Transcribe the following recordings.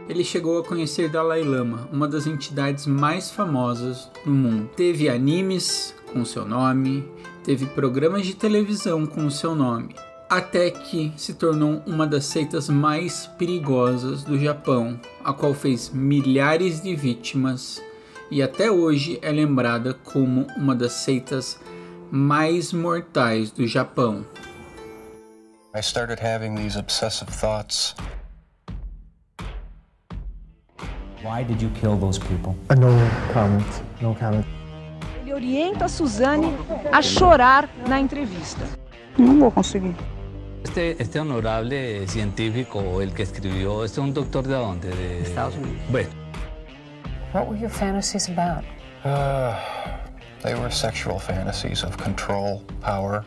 ele chegou a conhecer Dalai Lama, uma das entidades mais famosas do mundo. Teve animes com seu nome, teve programas de televisão com o seu nome, até que se tornou uma das seitas mais perigosas do Japão, a qual fez milhares de vítimas e até hoje é lembrada como uma das seitas mais mortais do Japão. I started having these obsessive thoughts. Why did you kill those people? No comment. No comment. Ele orienta a Suzane a chorar na entrevista. Não vou conseguir. Este honorable científico, el que escribió, ¿es un doctor de dónde? De Estados Unidos. Bueno. What were your fantasies about? They were sexual fantasies of control, power.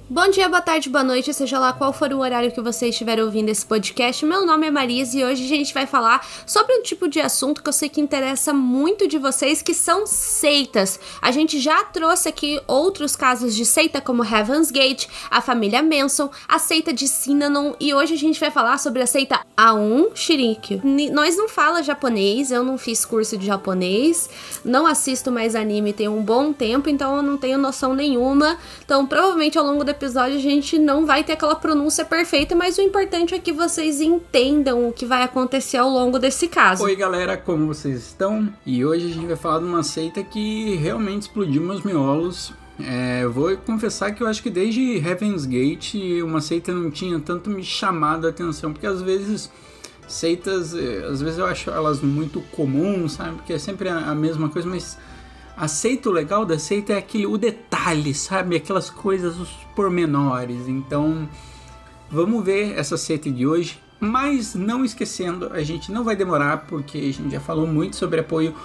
Bom dia, boa tarde, boa noite, seja lá qual for o horário que você estiver ouvindo esse podcast. Meu nome é Marisa e hoje a gente vai falar sobre um tipo de assunto que eu sei que interessa muito de vocês, que são seitas. A gente já trouxe aqui outros casos de seita como Heaven's Gate, a família Manson, a seita de Synanon e hoje a gente vai falar sobre a seita Aum Shinrikyo. Nós não fala japonês, eu não fiz curso de japonês, não assisto mais anime tem um bom tempo, então eu não tenho noção nenhuma. Então provavelmente ao longo do episódio a gente não vai ter aquela pronúncia perfeita, mas o importante é que vocês entendam o que vai acontecer ao longo desse caso. Oi galera, como vocês estão? E hoje a gente vai falar de uma seita que realmente explodiu meus miolos. Vou confessar que eu acho que desde Heaven's Gate uma seita não tinha tanto me chamado a atenção, porque às vezes seitas, às vezes eu acho elas muito comuns, sabe? Porque é sempre a mesma coisa, mas a seita, o legal da seita é o detalhe, sabe? Aquelas coisas, os pormenores. Então, vamos ver essa seita de hoje. Mas não esquecendo, a gente não vai demorar, porque a gente já falou muito sobre apoio.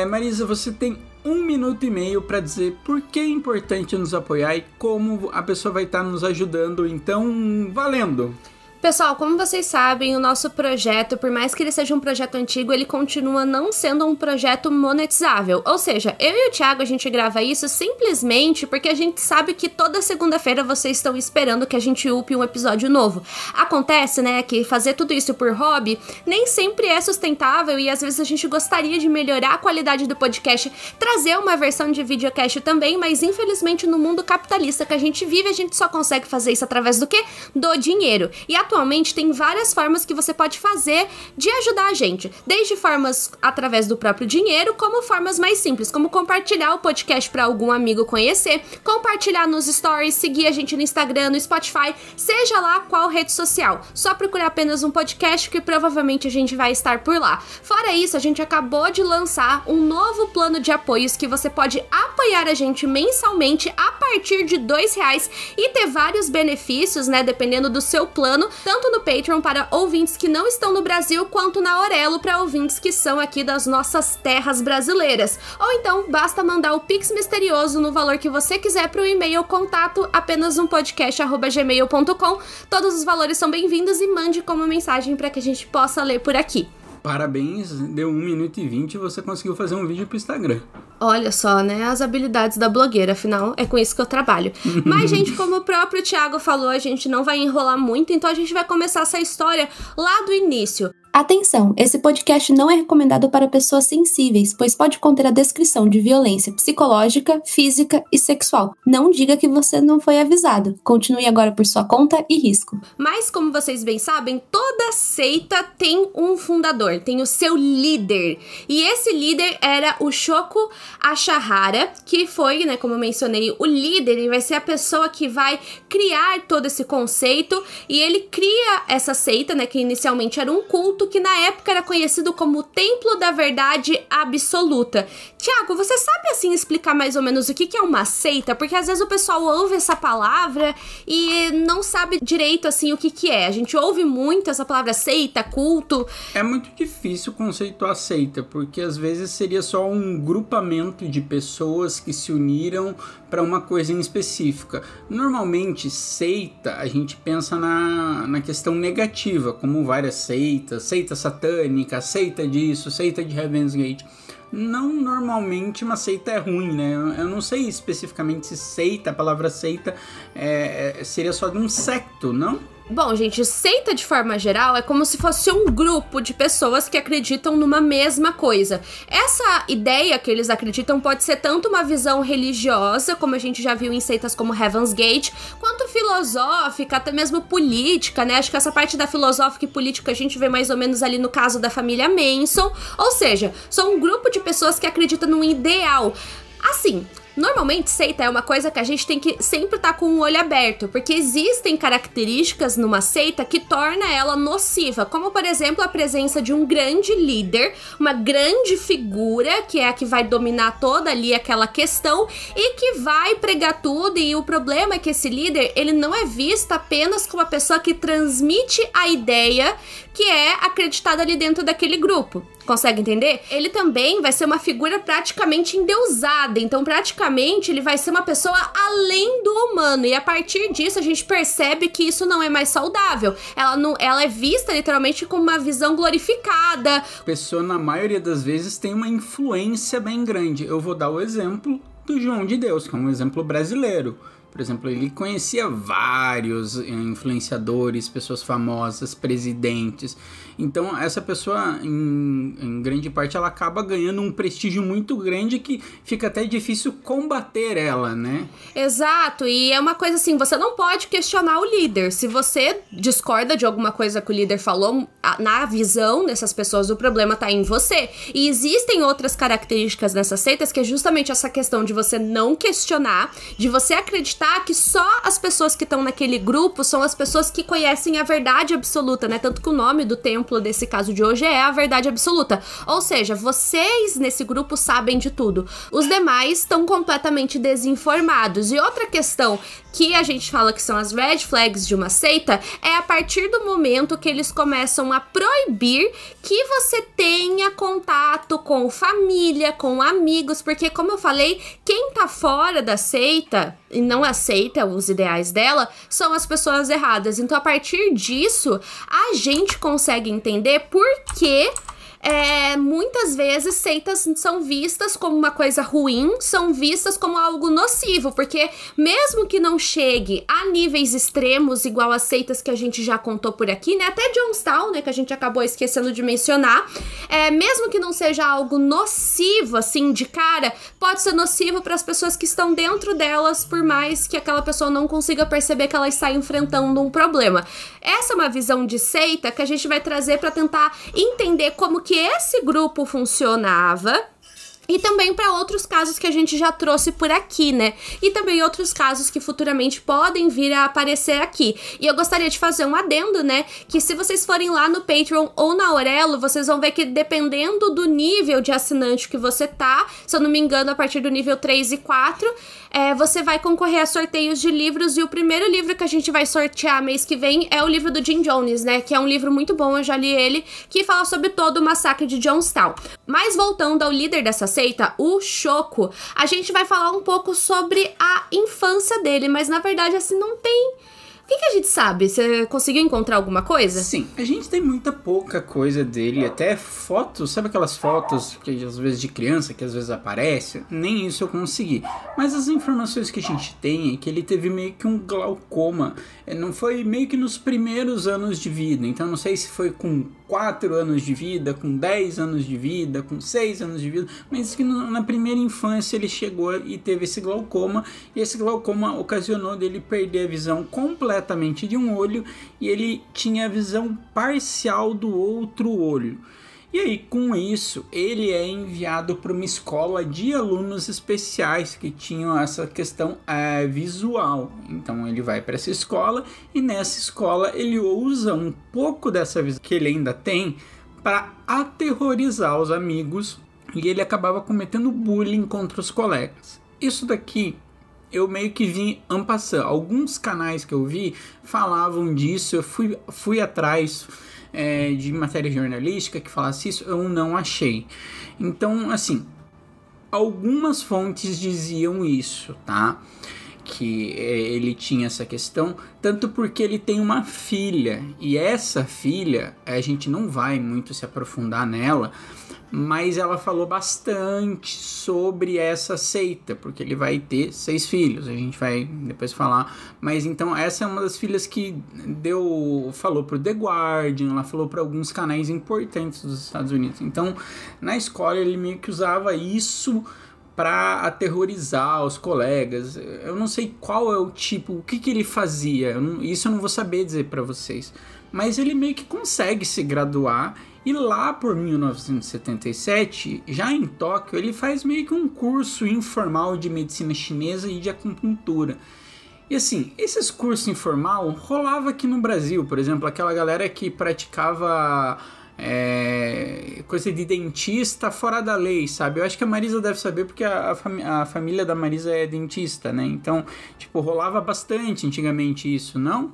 Marisa, você tem 1 minuto e meio para dizer por que é importante nos apoiar e como a pessoa vai estar nos ajudando. Então, valendo! Pessoal, como vocês sabem, o nosso projeto, por mais que ele seja um projeto antigo, ele continua não sendo um projeto monetizável. Ou seja, eu e o Thiago, a gente grava isso simplesmente porque a gente sabe que toda segunda-feira vocês estão esperando que a gente upe um episódio novo. Acontece, né, que fazer tudo isso por hobby nem sempre é sustentável e às vezes a gente gostaria de melhorar a qualidade do podcast, trazer uma versão de videocast também, mas infelizmente no mundo capitalista que a gente vive, a gente só consegue fazer isso através do quê? Do dinheiro. E atualmente tem várias formas que você pode fazer de ajudar a gente, desde formas através do próprio dinheiro, como formas mais simples, como compartilhar o podcast para algum amigo conhecer, compartilhar nos stories, seguir a gente no Instagram, no Spotify, seja lá qual rede social. Só procurar apenas um podcast que provavelmente a gente vai estar por lá. Fora isso, a gente acabou de lançar um novo plano de apoios que você pode apoiar a gente mensalmente a partir de R$2 e ter vários benefícios, né, dependendo do seu plano, tanto no Patreon para ouvintes que não estão no Brasil, quanto na Aurelo para ouvintes que são aqui das nossas terras brasileiras. Ou então, basta mandar o Pix misterioso no valor que você quiser para o e-mail contato apenazumpodcast@gmail.com. Todos os valores são bem-vindos e mande como mensagem para que a gente possa ler por aqui. Parabéns, deu 1 minuto e 20 e você conseguiu fazer um vídeo pro Instagram. Olha só, né, as habilidades da blogueira, afinal é com isso que eu trabalho. Mas, gente, como o próprio Thiago falou, a gente não vai enrolar muito, então a gente vai começar essa história lá do início. Atenção, esse podcast não é recomendado para pessoas sensíveis, pois pode conter a descrição de violência psicológica, física e sexual. Não diga que você não foi avisado. Continue agora por sua conta e risco. Mas, como vocês bem sabem, toda seita tem um fundador, tem o seu líder. E esse líder era o Shoko Asahara, que foi, né, como eu mencionei, o líder. Ele vai ser a pessoa que vai criar todo esse conceito. E ele cria essa seita, né, que inicialmente era um culto, que na época era conhecido como Templo da Verdade Absoluta. Tiago, você sabe assim explicar mais ou menos o que é uma seita? Porque às vezes o pessoal ouve essa palavra e não sabe direito assim o que é. A gente ouve muito essa palavra seita, culto. É muito difícil conceituar seita, porque às vezes seria só um grupamento de pessoas que se uniram para uma coisa em específica. Normalmente, seita, a gente pensa na questão negativa, como várias seitas, seita satânica, seita disso, seita de Heaven's Gate. Não, normalmente uma seita é ruim, né? Eu não sei especificamente se seita, a palavra seita seria só de um secto, não? Bom, gente, seita de forma geral é como se fosse um grupo de pessoas que acreditam numa mesma coisa. Essa ideia que eles acreditam pode ser tanto uma visão religiosa, como a gente já viu em seitas como Heaven's Gate, quanto filosófica, até mesmo política, né? Acho que essa parte da filosófica e política a gente vê mais ou menos ali no caso da família Manson. Ou seja, são um grupo de pessoas que acreditam num ideal. Assim, normalmente, seita é uma coisa que a gente tem que sempre estar com o olho aberto, porque existem características numa seita que torna ela nociva, como, por exemplo, a presença de um grande líder, uma grande figura, que é a que vai dominar toda ali aquela questão e que vai pregar tudo, e o problema é que esse líder, ele não é visto apenas como a pessoa que transmite a ideia que é acreditada ali dentro daquele grupo. Consegue entender? Ele também vai ser uma figura praticamente endeusada, então praticamente ele vai ser uma pessoa além do humano, e a partir disso a gente percebe que isso não é mais saudável. Ela é vista literalmente como uma visão glorificada. A pessoa, na maioria das vezes, tem uma influência bem grande. Eu vou dar o exemplo do João de Deus, que é um exemplo brasileiro. Por exemplo, ele conhecia vários influenciadores, pessoas famosas, presidentes. Então, essa pessoa, em grande parte, ela acaba ganhando um prestígio muito grande que fica até difícil combater ela, né? Exato, e é uma coisa assim, você não pode questionar o líder. Se você discorda de alguma coisa que o líder falou, na visão dessas pessoas, o problema tá em você. E existem outras características nessas seitas, que é justamente essa questão de você não questionar, de você acreditar que só as pessoas que estão naquele grupo são as pessoas que conhecem a verdade absoluta, né? Tanto que o nome do templo desse caso de hoje é a verdade absoluta. Ou seja, vocês nesse grupo sabem de tudo. Os demais estão completamente desinformados. E outra questão que a gente fala que são as red flags de uma seita é a partir do momento que eles começam a proibir que você tenha contato com família, com amigos, porque como eu falei, quem tá fora da seita e não aceita os ideais dela são as pessoas erradas. Então, a partir disso, a gente consegue entender por que muitas vezes seitas são vistas como uma coisa ruim, são vistas como algo nocivo, porque mesmo que não chegue a níveis extremos igual as seitas que a gente já contou por aqui, né, até Jonestown, né, que a gente acabou esquecendo de mencionar, mesmo que não seja algo nocivo, assim, de cara, pode ser nocivo para as pessoas que estão dentro delas, por mais que aquela pessoa não consiga perceber que ela está enfrentando um problema. Essa é uma visão de seita que a gente vai trazer para tentar entender como que esse grupo funcionava, e também para outros casos que a gente já trouxe por aqui, né? E também outros casos que futuramente podem vir a aparecer aqui. E eu gostaria de fazer um adendo, né? Que se vocês forem lá no Patreon ou na Aurelo, vocês vão ver que dependendo do nível de assinante que você tá, se eu não me engano, a partir do nível 3 e 4, você vai concorrer a sorteios de livros. E o primeiro livro que a gente vai sortear mês que vem é o livro do Jim Jones, né? Que é um livro muito bom, eu já li ele, que fala sobre todo o massacre de Jonestown. Mas voltando ao líder dessa seita, o Choco, a gente vai falar um pouco sobre a infância dele, mas na verdade assim não tem... O que a gente sabe? Você conseguiu encontrar alguma coisa? Sim, a gente tem muita pouca coisa dele, até fotos, sabe aquelas fotos que às vezes de criança, que às vezes aparece? Nem isso eu consegui. Mas as informações que a gente tem é que ele teve meio que um glaucoma, não foi meio que nos primeiros anos de vida, então não sei se foi com 4 anos de vida, com 10 anos de vida, com 6 anos de vida, mas que na primeira infância ele chegou e teve esse glaucoma, e esse glaucoma ocasionou dele perder a visão completamente de um olho, e ele tinha a visão parcial do outro olho. E aí, com isso, ele é enviado para uma escola de alunos especiais que tinham essa questão visual. Então ele vai para essa escola, e nessa escola ele usa um pouco dessa visão que ele ainda tem para aterrorizar os amigos, e ele acabava cometendo bullying contra os colegas. Isso daqui eu meio que vi en passant. Alguns canais que eu vi falavam disso, eu fui atrás de matéria jornalística que falasse isso, eu não achei. Então, assim, algumas fontes diziam isso, tá? que ele tinha essa questão, tanto porque ele tem uma filha, e essa filha, a gente não vai muito se aprofundar nela, mas ela falou bastante sobre essa seita, porque ele vai ter 6 filhos, a gente vai depois falar, mas então essa é uma das filhas que falou pro The Guardian, ela falou para alguns canais importantes dos Estados Unidos, então na escola ele meio que usava isso para aterrorizar os colegas. Eu não sei qual é o tipo, o que ele fazia, isso eu não vou saber dizer para vocês, mas ele meio que consegue se graduar. E lá por 1977, já em Tóquio, ele faz meio que um curso informal de medicina chinesa e de acupuntura. E assim, esses cursos informal rolava aqui no Brasil, por exemplo, aquela galera que praticava coisa de dentista fora da lei, sabe? Eu acho que a Marisa deve saber porque a família da Marisa é dentista, né? Então, tipo, rolava bastante antigamente isso, não?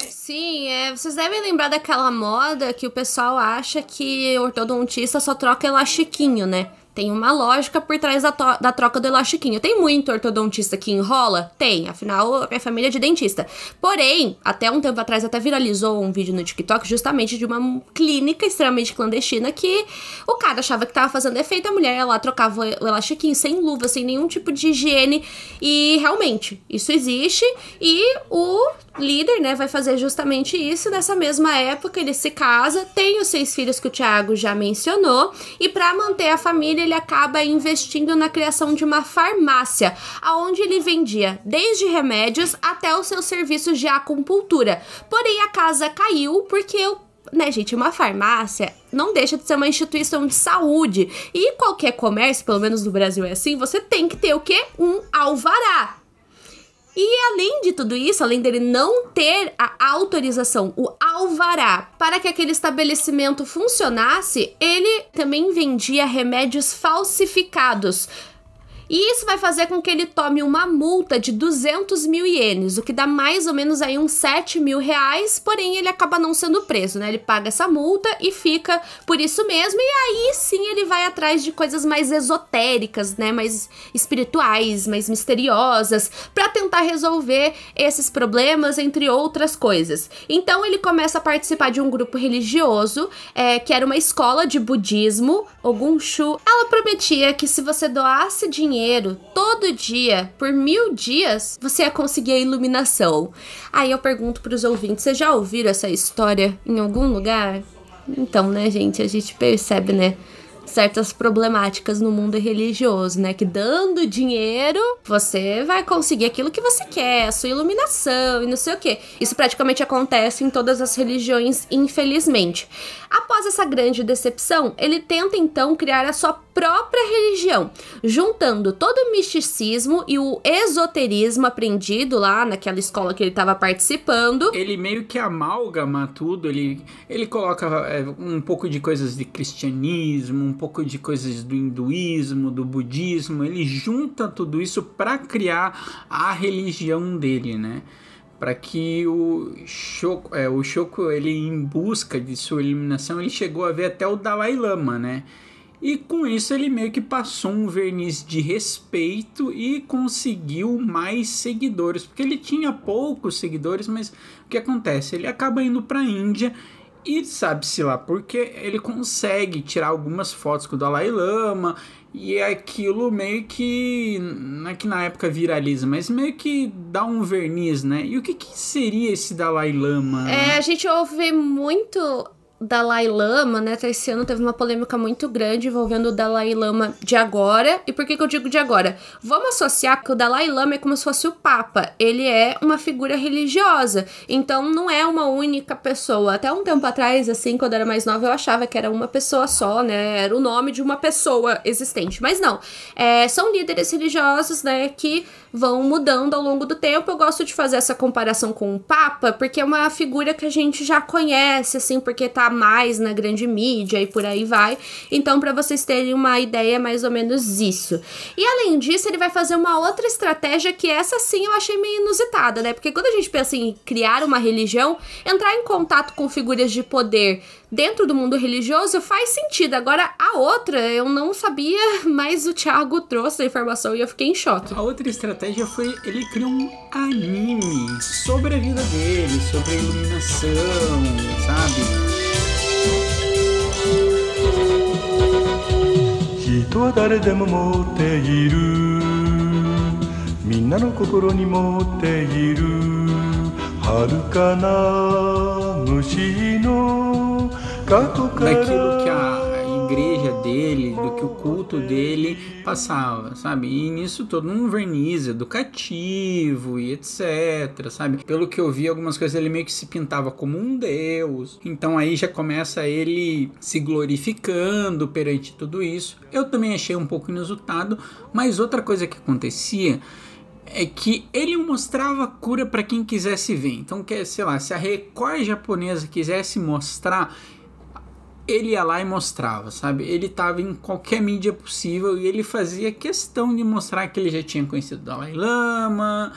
Sim, vocês devem lembrar daquela moda que o pessoal acha que ortodontista só troca elastiquinho, né? Tem uma lógica por trás da troca do elastiquinho. Tem muito ortodontista que enrola? Tem, afinal, minha família é de dentista. Porém, até um tempo atrás até viralizou um vídeo no TikTok justamente de uma clínica extremamente clandestina que o cara achava que tava fazendo efeito, a mulher ia lá, trocava o elastiquinho sem luva, sem nenhum tipo de higiene. E realmente, isso existe e o líder, né, vai fazer justamente isso. Nessa mesma época ele se casa, tem os 6 filhos que o Thiago já mencionou, e para manter a família ele acaba investindo na criação de uma farmácia, aonde ele vendia desde remédios até os seus serviços de acupuntura. Porém a casa caiu porque gente, uma farmácia não deixa de ser uma instituição de saúde, e qualquer comércio, pelo menos no Brasil é assim, você tem que ter o quê? Um alvará. E além de tudo isso, além dele não ter a autorização, o alvará, para que aquele estabelecimento funcionasse, ele também vendia remédios falsificados. E isso vai fazer com que ele tome uma multa de 200 mil ienes, o que dá mais ou menos aí uns 7 mil reais, porém ele acaba não sendo preso, né? Ele paga essa multa e fica por isso mesmo, e aí sim ele vai atrás de coisas mais esotéricas, né? Mais espirituais, mais misteriosas, para tentar resolver esses problemas, entre outras coisas. Então ele começa a participar de um grupo religioso, que era uma escola de budismo, Ogunshu. Ela prometia que se você doasse dinheiro todo dia, por 1000 dias, você ia conseguir a iluminação. Aí eu pergunto pros ouvintes, vocês já ouviram essa história em algum lugar? Então, né, gente, a gente percebe, né, certas problemáticas no mundo religioso, né, que dando dinheiro, você vai conseguir aquilo que você quer, a sua iluminação e não sei o que. Isso praticamente acontece em todas as religiões, infelizmente. Após essa grande decepção, ele tenta então criar a sua própria religião, juntando todo o misticismo e o esoterismo aprendido lá naquela escola que ele estava participando. Ele meio que amalgama tudo, ele coloca um pouco de coisas de cristianismo, um pouco de coisas do hinduísmo, do budismo, ele junta tudo isso para criar a religião dele, né? Para que o Shoko, ele em busca de sua iluminação, ele chegou a ver até o Dalai Lama, né? E com isso ele meio que passou um verniz de respeito e conseguiu mais seguidores, porque ele tinha poucos seguidores, mas o que acontece? Ele acaba indo para a Índia e sabe-se lá porque ele consegue tirar algumas fotos com o Dalai Lama, e aquilo meio que, não é que na época viraliza, mas meio que dá um verniz, né? E o que seria esse Dalai Lama? A gente ouve muito Dalai Lama, né? Esse ano teve uma polêmica muito grande envolvendo o Dalai Lama de agora. E por que eu digo de agora? Vamos associar que o Dalai Lama é como se fosse o Papa. Ele é uma figura religiosa. Então não é uma única pessoa. Até um tempo atrás, assim, quando eu era mais nova, eu achava que era uma pessoa só, né? Era o nome de uma pessoa existente. Mas não. São líderes religiosos, né? Que vão mudando ao longo do tempo. Eu gosto de fazer essa comparação com o Papa, porque é uma figura que a gente já conhece, assim, porque tá mais na grande mídia e por aí vai. Então, para vocês terem uma ideia, mais ou menos isso. E além disso, ele vai fazer uma outra estratégia que essa sim eu achei meio inusitada, né? Porque quando a gente pensa em criar uma religião, entrar em contato com figuras de poder dentro do mundo religioso faz sentido. Agora, a outra eu não sabia, mas o Thiago trouxe a informação e eu fiquei em choque. A outra estratégia foi ele criou um anime sobre a vida dele, sobre a iluminação, sabe? 人は誰でも持っているみんなの心に持っている遥かな虫の過去から daquilo que a igreja dele, do que o culto dele passava, sabe? E nisso todo um verniz educativo e etc, sabe? Pelo que eu vi, algumas coisas ele meio que se pintava como um deus. Então aí já começa ele se glorificando perante tudo isso. Eu também achei um pouco inusitado, mas outra coisa que acontecia é que ele mostrava cura para quem quisesse ver. Então, sei lá, se a Record japonesa quisesse mostrar, ele ia lá e mostrava, sabe? Ele estava em qualquer mídia possível e ele fazia questão de mostrar que ele já tinha conhecido o Dalai Lama,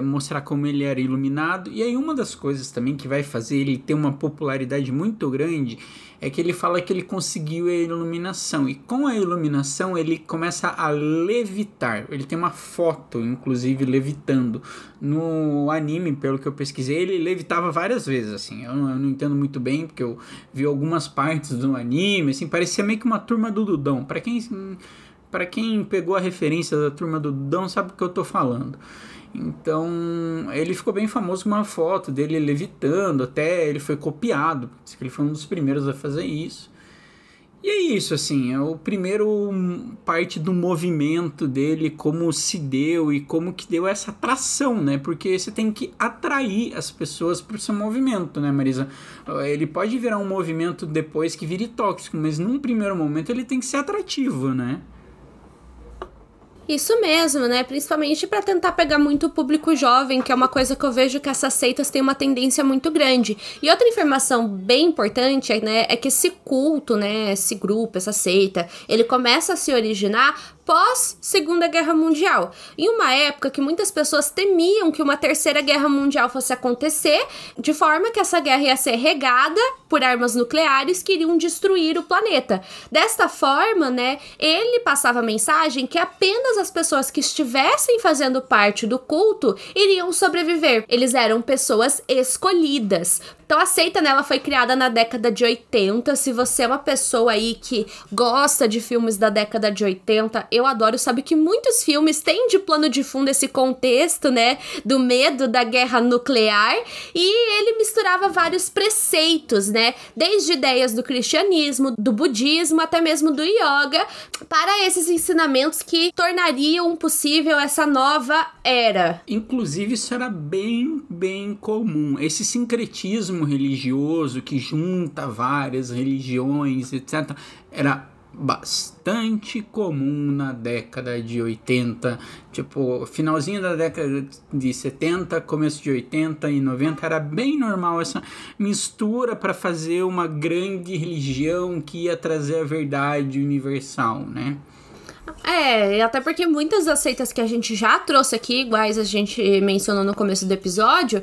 mostrar como ele era iluminado. E aí uma das coisas também que vai fazer ele ter uma popularidade muito grande é que ele fala que ele conseguiu a iluminação, e com a iluminação ele começa a levitar. Ele tem uma foto, inclusive, levitando. No anime, pelo que eu pesquisei, ele levitava várias vezes, assim. Eu não entendo muito bem, porque eu vi algumas partes do anime, assim, parecia meio que uma Turma do Dudão. Para quem pegou a referência da Turma do Dudão, sabe o que eu tô falando. Então, ele ficou bem famoso com uma foto dele levitando, até ele foi copiado, porque ele foi um dos primeiros a fazer isso. E é isso, assim, é o primeiro parte do movimento dele, como se deu e como que deu essa atração, né? Porque você tem que atrair as pessoas para o seu movimento, né, Marisa? Ele pode virar um movimento depois que vire tóxico, mas num primeiro momento ele tem que ser atrativo, né? Isso mesmo, né? Principalmente para tentar pegar muito o público jovem, que é uma coisa que eu vejo que essas seitas têm uma tendência muito grande. E outra informação bem importante, né, é que esse culto, né, esse grupo, essa seita, ele começa a se originar pós Segunda Guerra Mundial, em uma época que muitas pessoas temiam que uma terceira guerra mundial fosse acontecer, de forma que essa guerra ia ser regada por armas nucleares que iriam destruir o planeta. Desta forma, né, ele passava a mensagem que apenas as pessoas que estivessem fazendo parte do culto iriam sobreviver. Eles eram pessoas escolhidas. Então a seita, né, ela foi criada na década de 80. Se você é uma pessoa aí que gosta de filmes da década de 80, eu adoro. Sabe que muitos filmes têm de plano de fundo esse contexto, né, do medo da guerra nuclear, e ele misturava vários preceitos, né, desde ideias do cristianismo, do budismo, até mesmo do yoga, para esses ensinamentos que tornariam possível essa nova era. Inclusive isso era bem comum, esse sincretismo religioso que junta várias religiões, etc., era bastante comum na década de 80, tipo, finalzinho da década de 70, começo de 80 e 90, era bem normal essa mistura para fazer uma grande religião que ia trazer a verdade universal, né? Até porque muitas das seitas que a gente já trouxe aqui, iguais a gente mencionou no começo do episódio,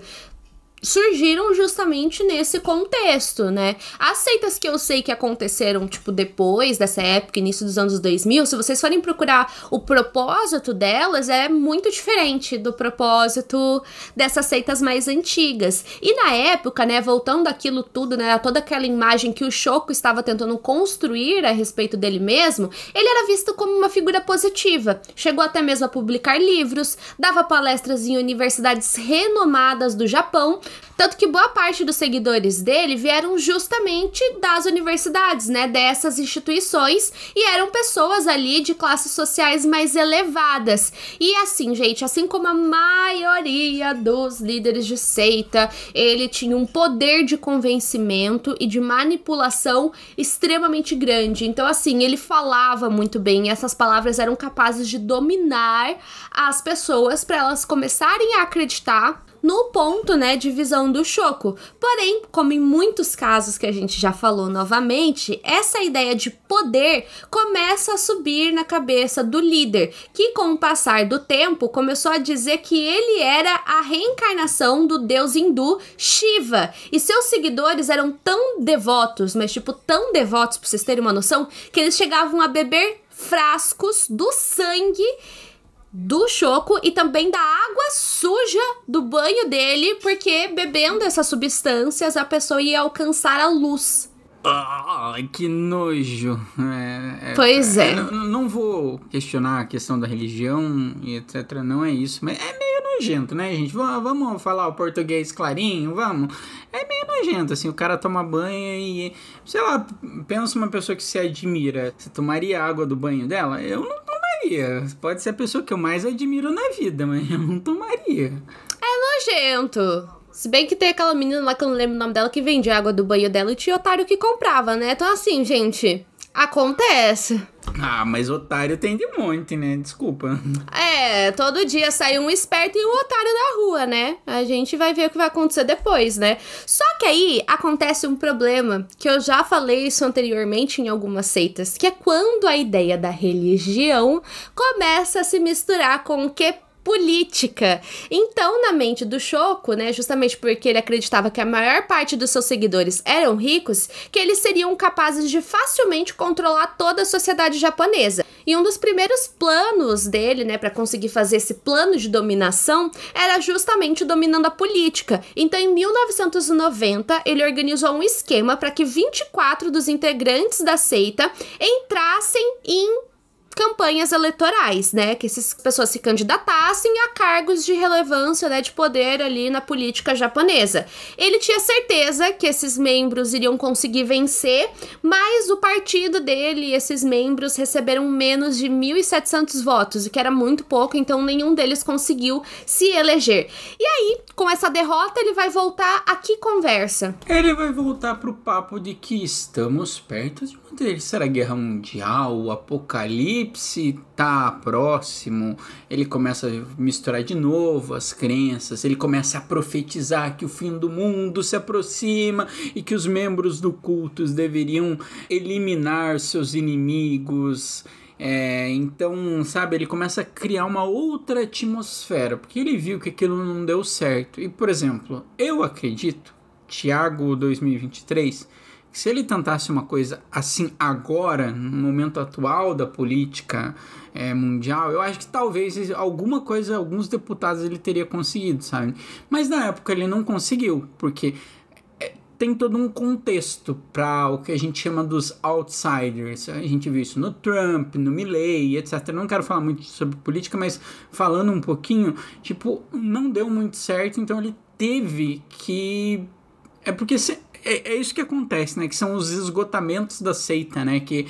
surgiram justamente nesse contexto, né? As seitas que eu sei que aconteceram, tipo, depois dessa época, início dos anos 2000, se vocês forem procurar o propósito delas, é muito diferente do propósito dessas seitas mais antigas. E na época, né, voltando aquilo tudo, né, toda aquela imagem que o Shoko estava tentando construir a respeito dele mesmo, ele era visto como uma figura positiva. Chegou até mesmo a publicar livros, dava palestras em universidades renomadas do Japão, tanto que boa parte dos seguidores dele vieram justamente das universidades, né, dessas instituições, e eram pessoas ali de classes sociais mais elevadas. E assim, gente, assim como a maioria dos líderes de seita, ele tinha um poder de convencimento e de manipulação extremamente grande. Então, assim, ele falava muito bem, e essas palavras eram capazes de dominar as pessoas para elas começarem a acreditar no ponto, né, de visão do Shoko. Porém, como em muitos casos que a gente já falou novamente, essa ideia de poder começa a subir na cabeça do líder, que com o passar do tempo começou a dizer que ele era a reencarnação do deus hindu Shiva, e seus seguidores eram tão devotos, mas tipo tão devotos, pra vocês terem uma noção, que eles chegavam a beber frascos do sangue do Shoko e também da água suja do banho dele, porque bebendo essas substâncias a pessoa ia alcançar a luz. Ai, que nojo. Pois é. Não vou questionar a questão da religião e etc, não é isso, mas é meio nojento, né, gente? Vamos falar o português clarinho, vamos? É meio nojento, assim, o cara toma banho e, sei lá, pensa uma pessoa que se admira, você tomaria água do banho dela? Eu não tomaria. Pode ser a pessoa que eu mais admiro na vida, mas eu não tomaria. É nojento. Se bem que tem aquela menina lá que eu não lembro o nome dela que vendia água do banho dela e tinha otário que comprava, né? Então assim, gente, acontece. Ah, mas otário tem de monte, né? Desculpa. Todo dia sai um esperto e um otário da rua, né? A gente vai ver o que vai acontecer depois, né? Só que aí acontece um problema, que eu já falei isso anteriormente em algumas seitas, que é quando a ideia da religião começa a se misturar com o que? Política. Então, na mente do Shoko, né, justamente porque ele acreditava que a maior parte dos seus seguidores eram ricos, que eles seriam capazes de facilmente controlar toda a sociedade japonesa. E um dos primeiros planos dele, né, para conseguir fazer esse plano de dominação, era justamente dominando a política. Então, em 1990, ele organizou um esquema para que 24 dos integrantes da seita entrassem em campanhas eleitorais, né, que essas pessoas se candidatassem a cargos de relevância, né, de poder ali na política japonesa. Ele tinha certeza que esses membros iriam conseguir vencer, mas o partido dele e esses membros receberam menos de 1.700 votos, o que era muito pouco, então nenhum deles conseguiu se eleger. E aí, com essa derrota, ele vai voltar a que conversa? Ele vai voltar pro papo de que estamos perto de uma terceira guerra mundial, o apocalipse tá próximo, ele começa a misturar de novo as crenças, ele começa a profetizar que o fim do mundo se aproxima e que os membros do culto deveriam eliminar seus inimigos. Então, sabe, ele começa a criar uma outra atmosfera, porque ele viu que aquilo não deu certo. E, por exemplo, eu acredito, Thiago 2023, que se ele tentasse uma coisa assim agora, no momento atual da política mundial, eu acho que talvez alguma coisa, alguns deputados ele teria conseguido, sabe? Mas na época ele não conseguiu, porque tem todo um contexto para o que a gente chama dos outsiders. A gente viu isso no Trump, no Milley, etc. Eu não quero falar muito sobre política, mas falando um pouquinho, tipo, não deu muito certo, então ele teve que... porque é isso que acontece, né? Que são os esgotamentos da seita, né? Que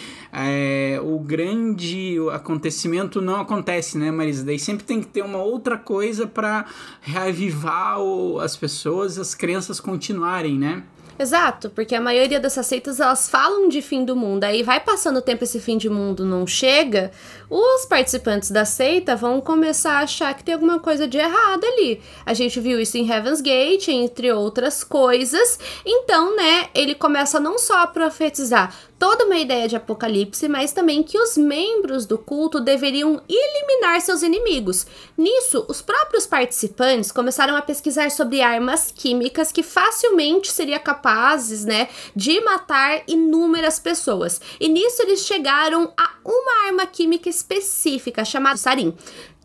o grande acontecimento não acontece, né, Marisa? Daí sempre tem que ter uma outra coisa para reavivar as pessoas, as crenças continuarem, né? Exato, porque a maioria dessas seitas, elas falam de fim do mundo, aí vai passando o tempo, esse fim de mundo não chega, os participantes da seita vão começar a achar que tem alguma coisa de errado ali. A gente viu isso em Heaven's Gate, entre outras coisas. Então, né, ele começa não só a profetizar toda uma ideia de apocalipse, mas também que os membros do culto deveriam eliminar seus inimigos. Nisso, os próprios participantes começaram a pesquisar sobre armas químicas que facilmente seriam capazes, né, de matar inúmeras pessoas. E nisso eles chegaram a uma arma química específica chamada sarin,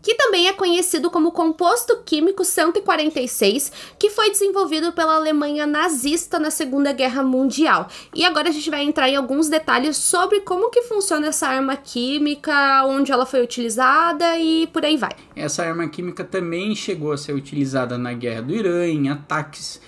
que também é conhecido como composto químico 146, que foi desenvolvido pela Alemanha nazista na Segunda Guerra Mundial. E agora a gente vai entrar em alguns detalhes sobre como que funciona essa arma química, onde ela foi utilizada e por aí vai. Essa arma química também chegou a ser utilizada na Guerra do Irã, em ataques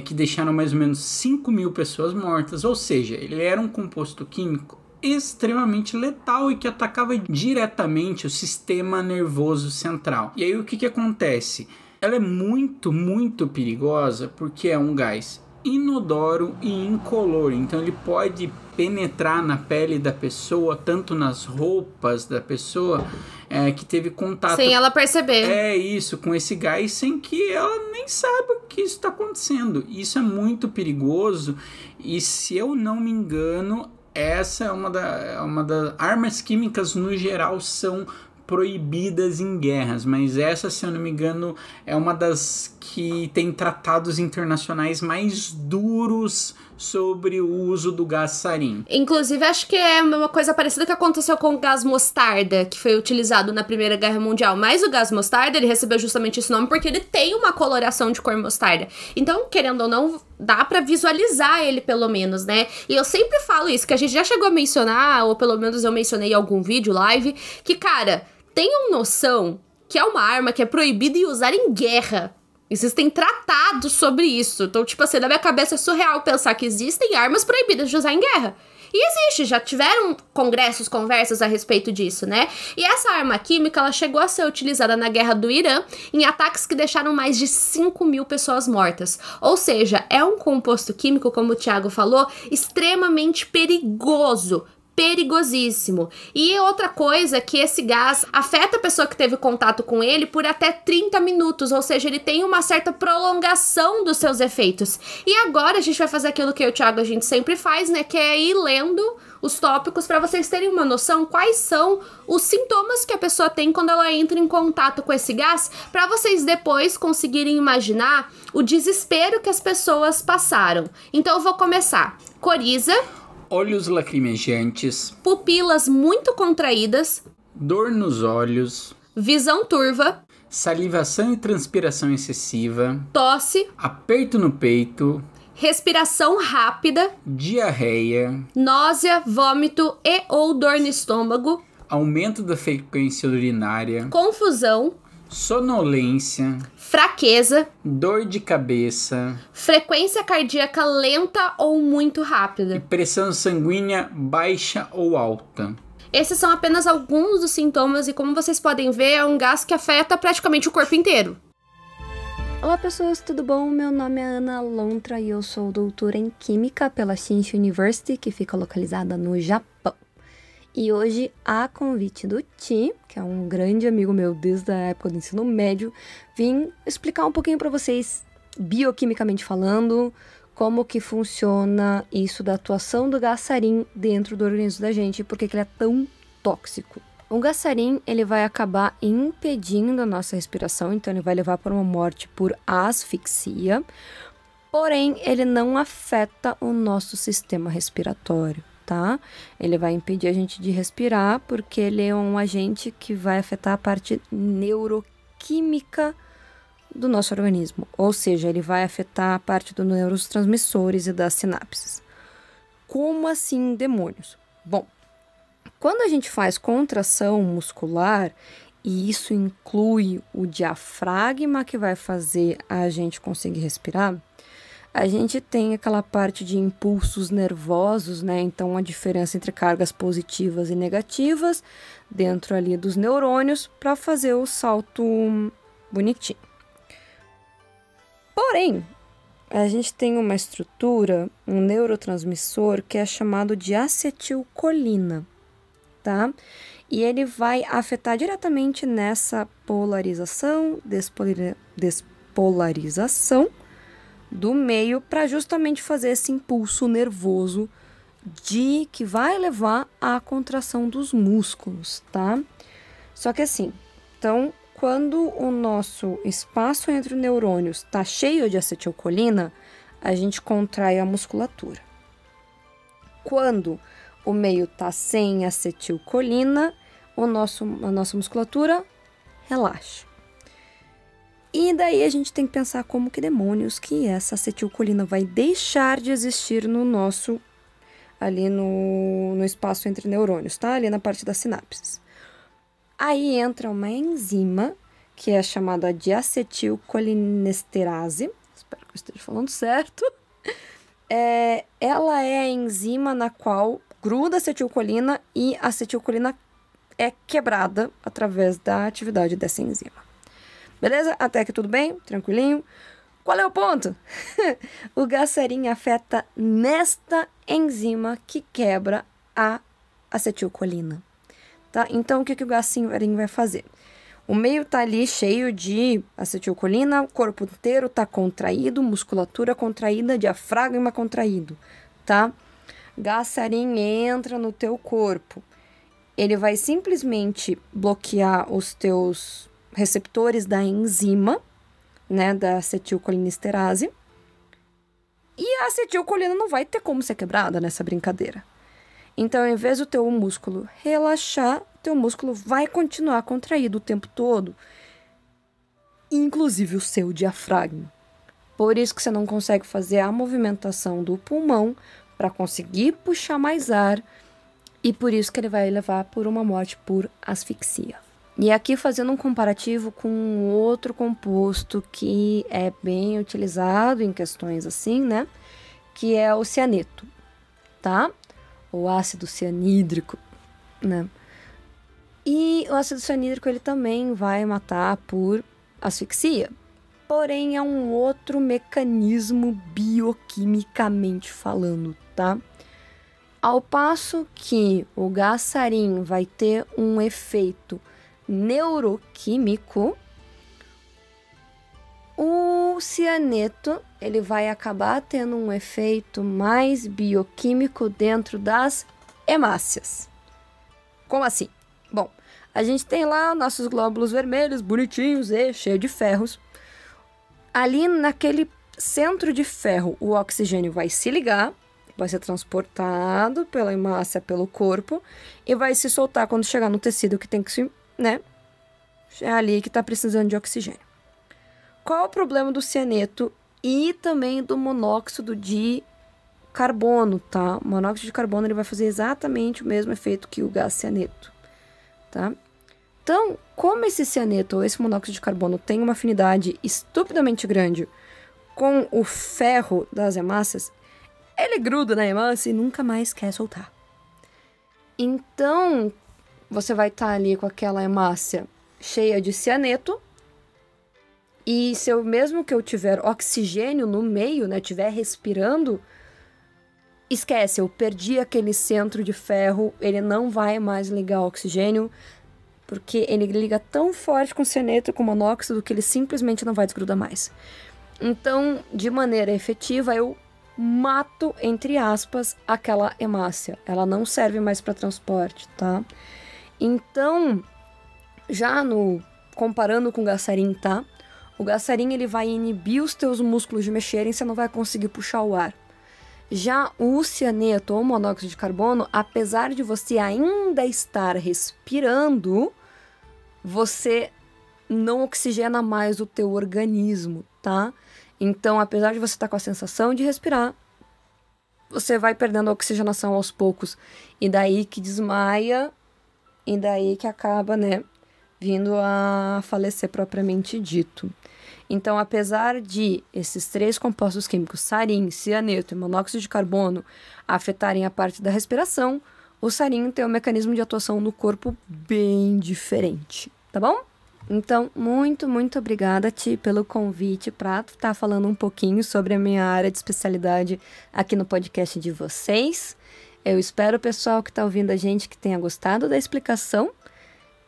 que deixaram mais ou menos 5.000 pessoas mortas, ou seja, ele era um composto químico extremamente letal e que atacava diretamente o sistema nervoso central. E aí o que acontece? Ela é muito, muito perigosa porque é um gás inodoro e incolor, então ele pode penetrar na pele da pessoa, tanto nas roupas da pessoa que teve contato... Sem ela perceber. É isso, com esse gás, sem que ela nem saiba que isso está acontecendo. Isso é muito perigoso e, se eu não me engano, essa é uma das armas químicas no geral são proibidas em guerras, mas essa, se eu não me engano, é uma das que tem tratados internacionais mais duros sobre o uso do gás sarin. Inclusive, acho que é uma coisa parecida que aconteceu com o gás mostarda, que foi utilizado na Primeira Guerra Mundial. Mas o gás mostarda, ele recebeu justamente esse nome porque ele tem uma coloração de cor mostarda. Então, querendo ou não, dá pra visualizar ele, pelo menos, né? E eu sempre falo isso, que a gente já chegou a mencionar, ou pelo menos eu mencionei em algum vídeo, live, que, cara, tenham noção que é uma arma que é proibida de usar em guerra. Existem tratados sobre isso. Então, tipo assim, na minha cabeça é surreal pensar que existem armas proibidas de usar em guerra. E existe, já tiveram congressos, conversas a respeito disso, né? E essa arma química, ela chegou a ser utilizada na guerra do Irã em ataques que deixaram mais de 5.000 pessoas mortas. Ou seja, é um composto químico, como o Thiago falou, extremamente perigoso. Perigosíssimo. E outra coisa é que esse gás afeta a pessoa que teve contato com ele por até 30 minutos, ou seja, ele tem uma certa prolongação dos seus efeitos. E agora a gente vai fazer aquilo que eu e o Thiago a gente sempre faz, né, que é ir lendo os tópicos para vocês terem uma noção quais são os sintomas que a pessoa tem quando ela entra em contato com esse gás, para vocês depois conseguirem imaginar o desespero que as pessoas passaram. Então eu vou começar. Coriza, olhos lacrimejantes, pupilas muito contraídas, dor nos olhos, visão turva, salivação e transpiração excessiva, tosse, aperto no peito, respiração rápida, diarreia, náusea, vômito e ou dor no estômago, aumento da frequência urinária, confusão, sonolência, fraqueza, dor de cabeça, frequência cardíaca lenta ou muito e rápida. pressão sanguínea baixa ou alta. Esses são apenas alguns dos sintomas e, como vocês podem ver, é um gás que afeta praticamente o corpo inteiro. Olá pessoas, tudo bom? Meu nome é Ana Lontra e eu sou doutora em Química pela Shinshu University, que fica localizada no Japão. E hoje, a convite do Ti, que é um grande amigo meu desde a época do ensino médio, vim explicar um pouquinho para vocês, bioquimicamente falando, como que funciona isso da atuação do gás sarin dentro do organismo da gente e por que ele é tão tóxico. O gás sarin, ele vai acabar impedindo a nossa respiração, então ele vai levar para uma morte por asfixia, porém ele não afeta o nosso sistema respiratório. Tá? Ele vai impedir a gente de respirar porque ele é um agente que vai afetar a parte neuroquímica do nosso organismo, ou seja, ele vai afetar a parte dos neurotransmissores e das sinapses. Como assim, demônios? Bom, quando a gente faz contração muscular, e isso inclui o diafragma que vai fazer a gente conseguir respirar, a gente tem aquela parte de impulsos nervosos, né? Então, a diferença entre cargas positivas e negativas dentro ali dos neurônios para fazer o salto bonitinho. Porém, a gente tem uma estrutura, um neurotransmissor que é chamado de acetilcolina, tá? E ele vai afetar diretamente nessa polarização, despolarização do meio para justamente fazer esse impulso nervoso que vai levar à contração dos músculos, tá? Só que assim, então, quando o nosso espaço entre os neurônios está cheio de acetilcolina, a gente contrai a musculatura. Quando o meio está sem acetilcolina, a nossa musculatura relaxa. E daí a gente tem que pensar como que demônios que essa acetilcolina vai deixar de existir no nosso, ali no espaço entre neurônios, tá? Ali na parte das sinapses. Aí entra uma enzima, que é chamada de acetilcolinesterase, espero que eu esteja falando certo. Ela é a enzima na qual gruda a acetilcolina e a acetilcolina é quebrada através da atividade dessa enzima. Beleza? Até aqui tudo bem? Tranquilinho? Qual é o ponto? O gás sarin afeta nesta enzima que quebra a acetilcolina, tá? Então, o que o gás sarin vai fazer? O meio tá ali cheio de acetilcolina, o corpo inteiro tá contraído, musculatura contraída, diafragma contraído, tá? Gás sarin entra no teu corpo. Ele vai simplesmente bloquear os teus receptores da enzima, né, da acetilcolinesterase. E a acetilcolina não vai ter como ser quebrada nessa brincadeira. Então, em vez do teu músculo relaxar, teu músculo vai continuar contraído o tempo todo, inclusive o seu diafragma. Por isso que você não consegue fazer a movimentação do pulmão para conseguir puxar mais ar, e por isso que ele vai levar por uma morte por asfixia. E aqui fazendo um comparativo com outro composto que é bem utilizado em questões assim, né? Que é o cianeto, tá? O ácido cianídrico, né? E o ácido cianídrico ele também vai matar por asfixia. Porém, é um outro mecanismo bioquimicamente falando, tá? Ao passo que o gás sarin vai ter um efeito neuroquímico, o cianeto ele vai acabar tendo um efeito mais bioquímico dentro das hemácias. Como assim? Bom, a gente tem lá nossos glóbulos vermelhos, bonitinhos e cheios de ferros. Ali naquele centro de ferro, o oxigênio vai se ligar, vai ser transportado pela hemácia, pelo corpo, e vai se soltar quando chegar no tecido que tem que se, né? É ali que está precisando de oxigênio. Qual é o problema do cianeto e também do monóxido de carbono, tá? O monóxido de carbono ele vai fazer exatamente o mesmo efeito que o gás cianeto, tá? Então, como esse cianeto ou esse monóxido de carbono tem uma afinidade estupidamente grande com o ferro das hemácias, ele gruda na hemácia e nunca mais quer soltar. Então, você vai estar ali com aquela hemácia cheia de cianeto, e se eu, mesmo que eu tiver oxigênio no meio, né, estiver respirando, esquece, eu perdi aquele centro de ferro, ele não vai mais ligar o oxigênio, porque ele liga tão forte com o cianeto e com o monóxido que ele simplesmente não vai desgrudar mais. Então, de maneira efetiva, eu mato, entre aspas, aquela hemácia. Ela não serve mais para transporte, tá? Então, já comparando com o gás sarin, tá? O gás sarin, ele vai inibir os teus músculos de mexerem, você não vai conseguir puxar o ar. Já o cianeto ou o monóxido de carbono, apesar de você ainda estar respirando, você não oxigena mais o teu organismo, tá? Então, apesar de você estar com a sensação de respirar, você vai perdendo a oxigenação aos poucos. E daí que desmaia, e daí que acaba, né, vindo a falecer propriamente dito. Então, apesar de esses três compostos químicos, sarin, cianeto e monóxido de carbono, afetarem a parte da respiração, o sarin tem um mecanismo de atuação no corpo bem diferente, tá bom? Então, muito, muito obrigada, Ti, pelo convite para estar falando um pouquinho sobre a minha área de especialidade aqui no podcast de vocês. Eu espero, pessoal que está ouvindo a gente, que tenha gostado da explicação.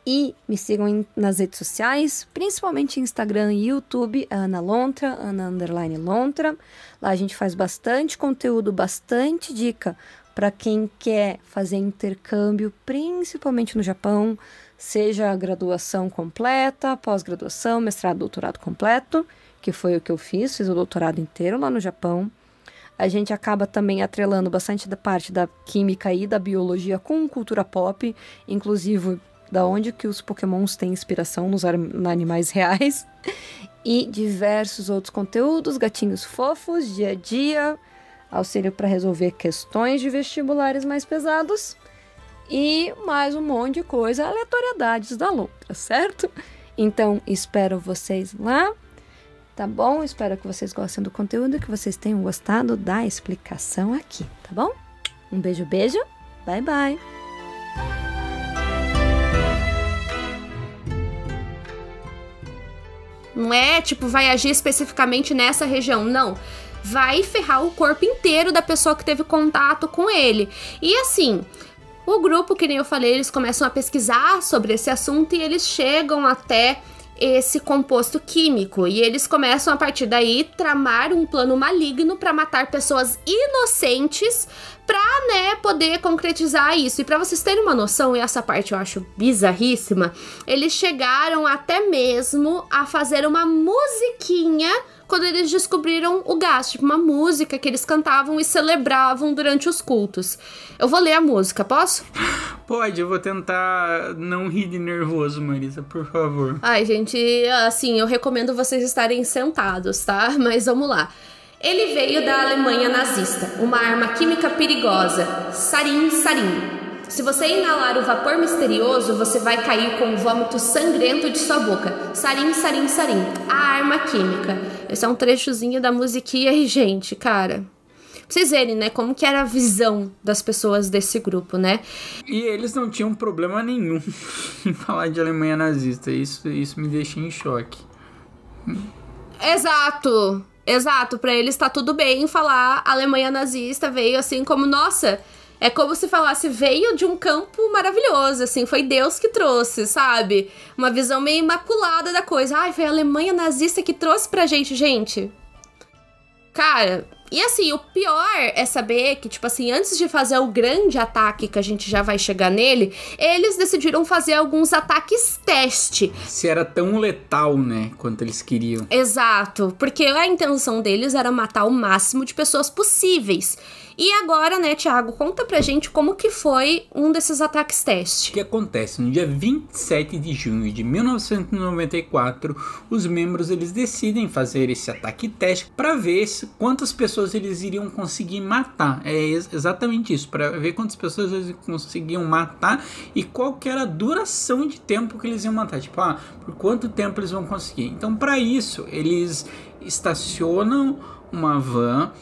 E me sigam nas redes sociais, principalmente Instagram e YouTube, Ana Lontra, Ana_Lontra. Lá a gente faz bastante conteúdo, bastante dica para quem quer fazer intercâmbio, principalmente no Japão, seja a graduação completa, pós-graduação, mestrado, doutorado completo, que foi o que eu fiz o doutorado inteiro lá no Japão. A gente acaba também atrelando bastante da parte da química e da biologia com cultura pop, inclusive da onde que os pokémons têm inspiração nos animais reais, e diversos outros conteúdos, gatinhos fofos, dia a dia, auxílio para resolver questões de vestibulares mais pesados, e mais um monte de coisa, aleatoriedades da Lontra, certo? Então, espero vocês lá, tá bom? Espero que vocês gostem do conteúdo e que vocês tenham gostado da explicação aqui, tá bom? Um beijo, beijo, bye bye! Não é, tipo, vai agir especificamente nessa região, não. Vai ferrar o corpo inteiro da pessoa que teve contato com ele. E assim, o grupo, que nem eu falei, eles começam a pesquisar sobre esse assunto e eles chegam até esse composto químico. E eles começam, a partir daí, tramar um plano maligno para matar pessoas inocentes pra, né, poder concretizar isso. E pra vocês terem uma noção, e essa parte eu acho bizarríssima, eles chegaram até mesmo a fazer uma musiquinha quando eles descobriram o gás, tipo uma música que eles cantavam e celebravam durante os cultos. Eu vou ler a música, posso? Pode, eu vou tentar não rir de nervoso, Marisa, por favor. Ai, gente, assim, eu recomendo vocês estarem sentados, tá? Mas vamos lá. Ele veio da Alemanha nazista, uma arma química perigosa, sarin, sarin. Se você inalar o vapor misterioso, você vai cair com o vômito sangrento de sua boca. Sarin, sarin, sarin. A arma química. Esse é um trechozinho da musiquinha e, gente, cara, pra vocês verem, né, como que era a visão das pessoas desse grupo, né? E eles não tinham problema nenhum em falar de Alemanha nazista. Isso me deixa em choque. Exato, pra eles tá tudo bem falar Alemanha nazista, veio assim como, nossa, é como se falasse, veio de um campo maravilhoso, assim, foi Deus que trouxe, sabe? Uma visão meio imaculada da coisa. Ai, foi a Alemanha nazista que trouxe pra gente. Cara, e assim, o pior é saber que, tipo assim, antes de fazer o grande ataque, que a gente já vai chegar nele, eles decidiram fazer alguns ataques teste. Se era tão letal, né, quanto eles queriam. Exato, porque a intenção deles era matar o máximo de pessoas possíveis. E agora, né, Thiago, conta pra gente como que foi um desses ataques teste. O que acontece? No dia 27 de junho de 1994, os membros eles decidem fazer esse ataque teste para ver quantas pessoas eles iriam conseguir matar. É exatamente isso, para ver quantas pessoas eles conseguiam matar e qual que era a duração de tempo que eles iam matar. Tipo, por quanto tempo eles vão conseguir. Então, para isso, eles estacionam uma van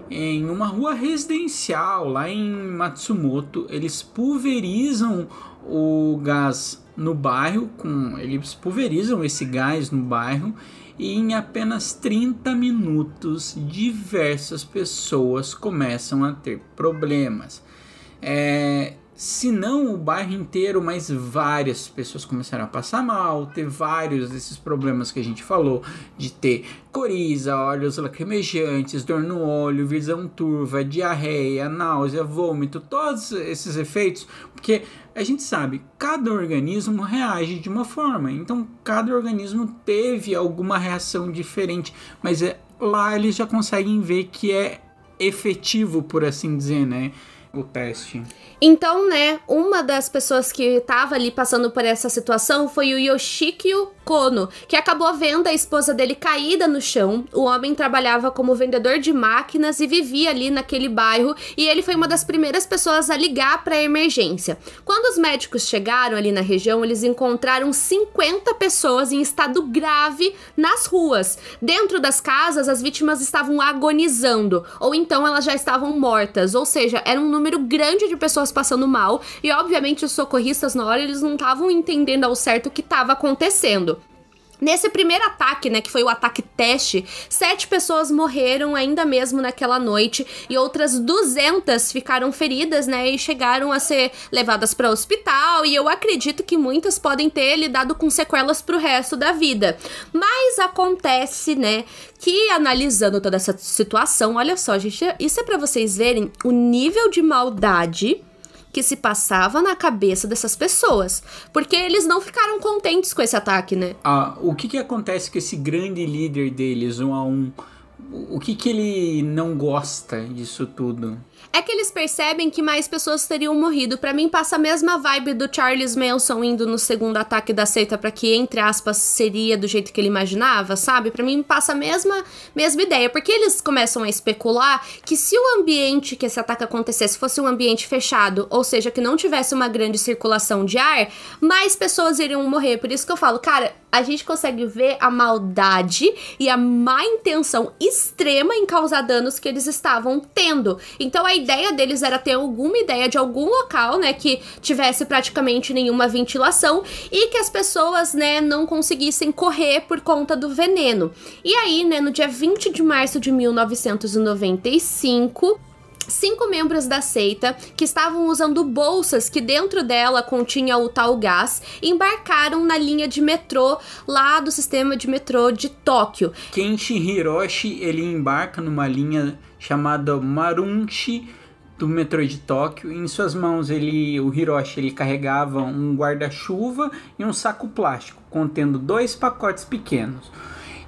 em uma rua residencial lá em Matsumoto. Eles pulverizam o gás no bairro, eles pulverizam esse gás no bairro e em apenas 30 minutos diversas pessoas começam a ter problemas. Se não o bairro inteiro, mas várias pessoas começaram a passar mal, ter vários desses problemas que a gente falou, de ter coriza, olhos lacrimejantes, dor no olho, visão turva, diarreia, náusea, vômito, todos esses efeitos, porque a gente sabe, cada organismo reage de uma forma, então cada organismo teve alguma reação diferente, mas lá eles já conseguem ver que é efetivo, por assim dizer, né? O teste. Então, né, uma das pessoas que tava ali passando por essa situação foi o Yoshikio Kono, que acabou vendo a esposa dele caída no chão. O homem trabalhava como vendedor de máquinas e vivia ali naquele bairro, e ele foi uma das primeiras pessoas a ligar para a emergência. Quando os médicos chegaram ali na região, eles encontraram 50 pessoas em estado grave nas ruas. Dentro das casas, as vítimas estavam agonizando, ou então elas já estavam mortas, ou seja, era um número grande de pessoas passando mal, e obviamente os socorristas na hora eles não estavam entendendo ao certo o que estava acontecendo. Nesse primeiro ataque, né, que foi o ataque teste, 7 pessoas morreram ainda mesmo naquela noite e outras 200 ficaram feridas, né, e chegaram a ser levadas para o hospital, e eu acredito que muitas podem ter lidado com sequelas pro resto da vida. Mas acontece, né, que analisando toda essa situação, olha só, gente, isso é para vocês verem o nível de maldade que se passava na cabeça dessas pessoas, porque eles não ficaram contentes com esse ataque, né? O que acontece com esse grande líder deles, 1 a 1? O que ele não gosta disso tudo? É que eles percebem que mais pessoas teriam morrido. Pra mim passa a mesma vibe do Charles Manson indo no segundo ataque da seita pra que, entre aspas, seria do jeito que ele imaginava, sabe? Pra mim passa a mesma ideia, porque eles começam a especular que se o ambiente que esse ataque acontecesse fosse um ambiente fechado, ou seja, que não tivesse uma grande circulação de ar, mais pessoas iriam morrer. Por isso que eu falo, cara, a gente consegue ver a maldade e a má intenção extrema em causar danos que eles estavam tendo. Então a ideia deles era ter alguma ideia de algum local, né, que tivesse praticamente nenhuma ventilação e que as pessoas, né, não conseguissem correr por conta do veneno. E aí, né, no dia 20 de março de 1995... 5 membros da seita, que estavam usando bolsas que dentro dela continha o tal gás, embarcaram na linha de metrô lá do sistema de metrô de Tóquio. Kenshi Hiroshi, ele embarca numa linha chamada Marunchi do metrô de Tóquio. Em suas mãos, o Hiroshi, ele carregava um guarda-chuva e um saco plástico, contendo 2 pacotes pequenos.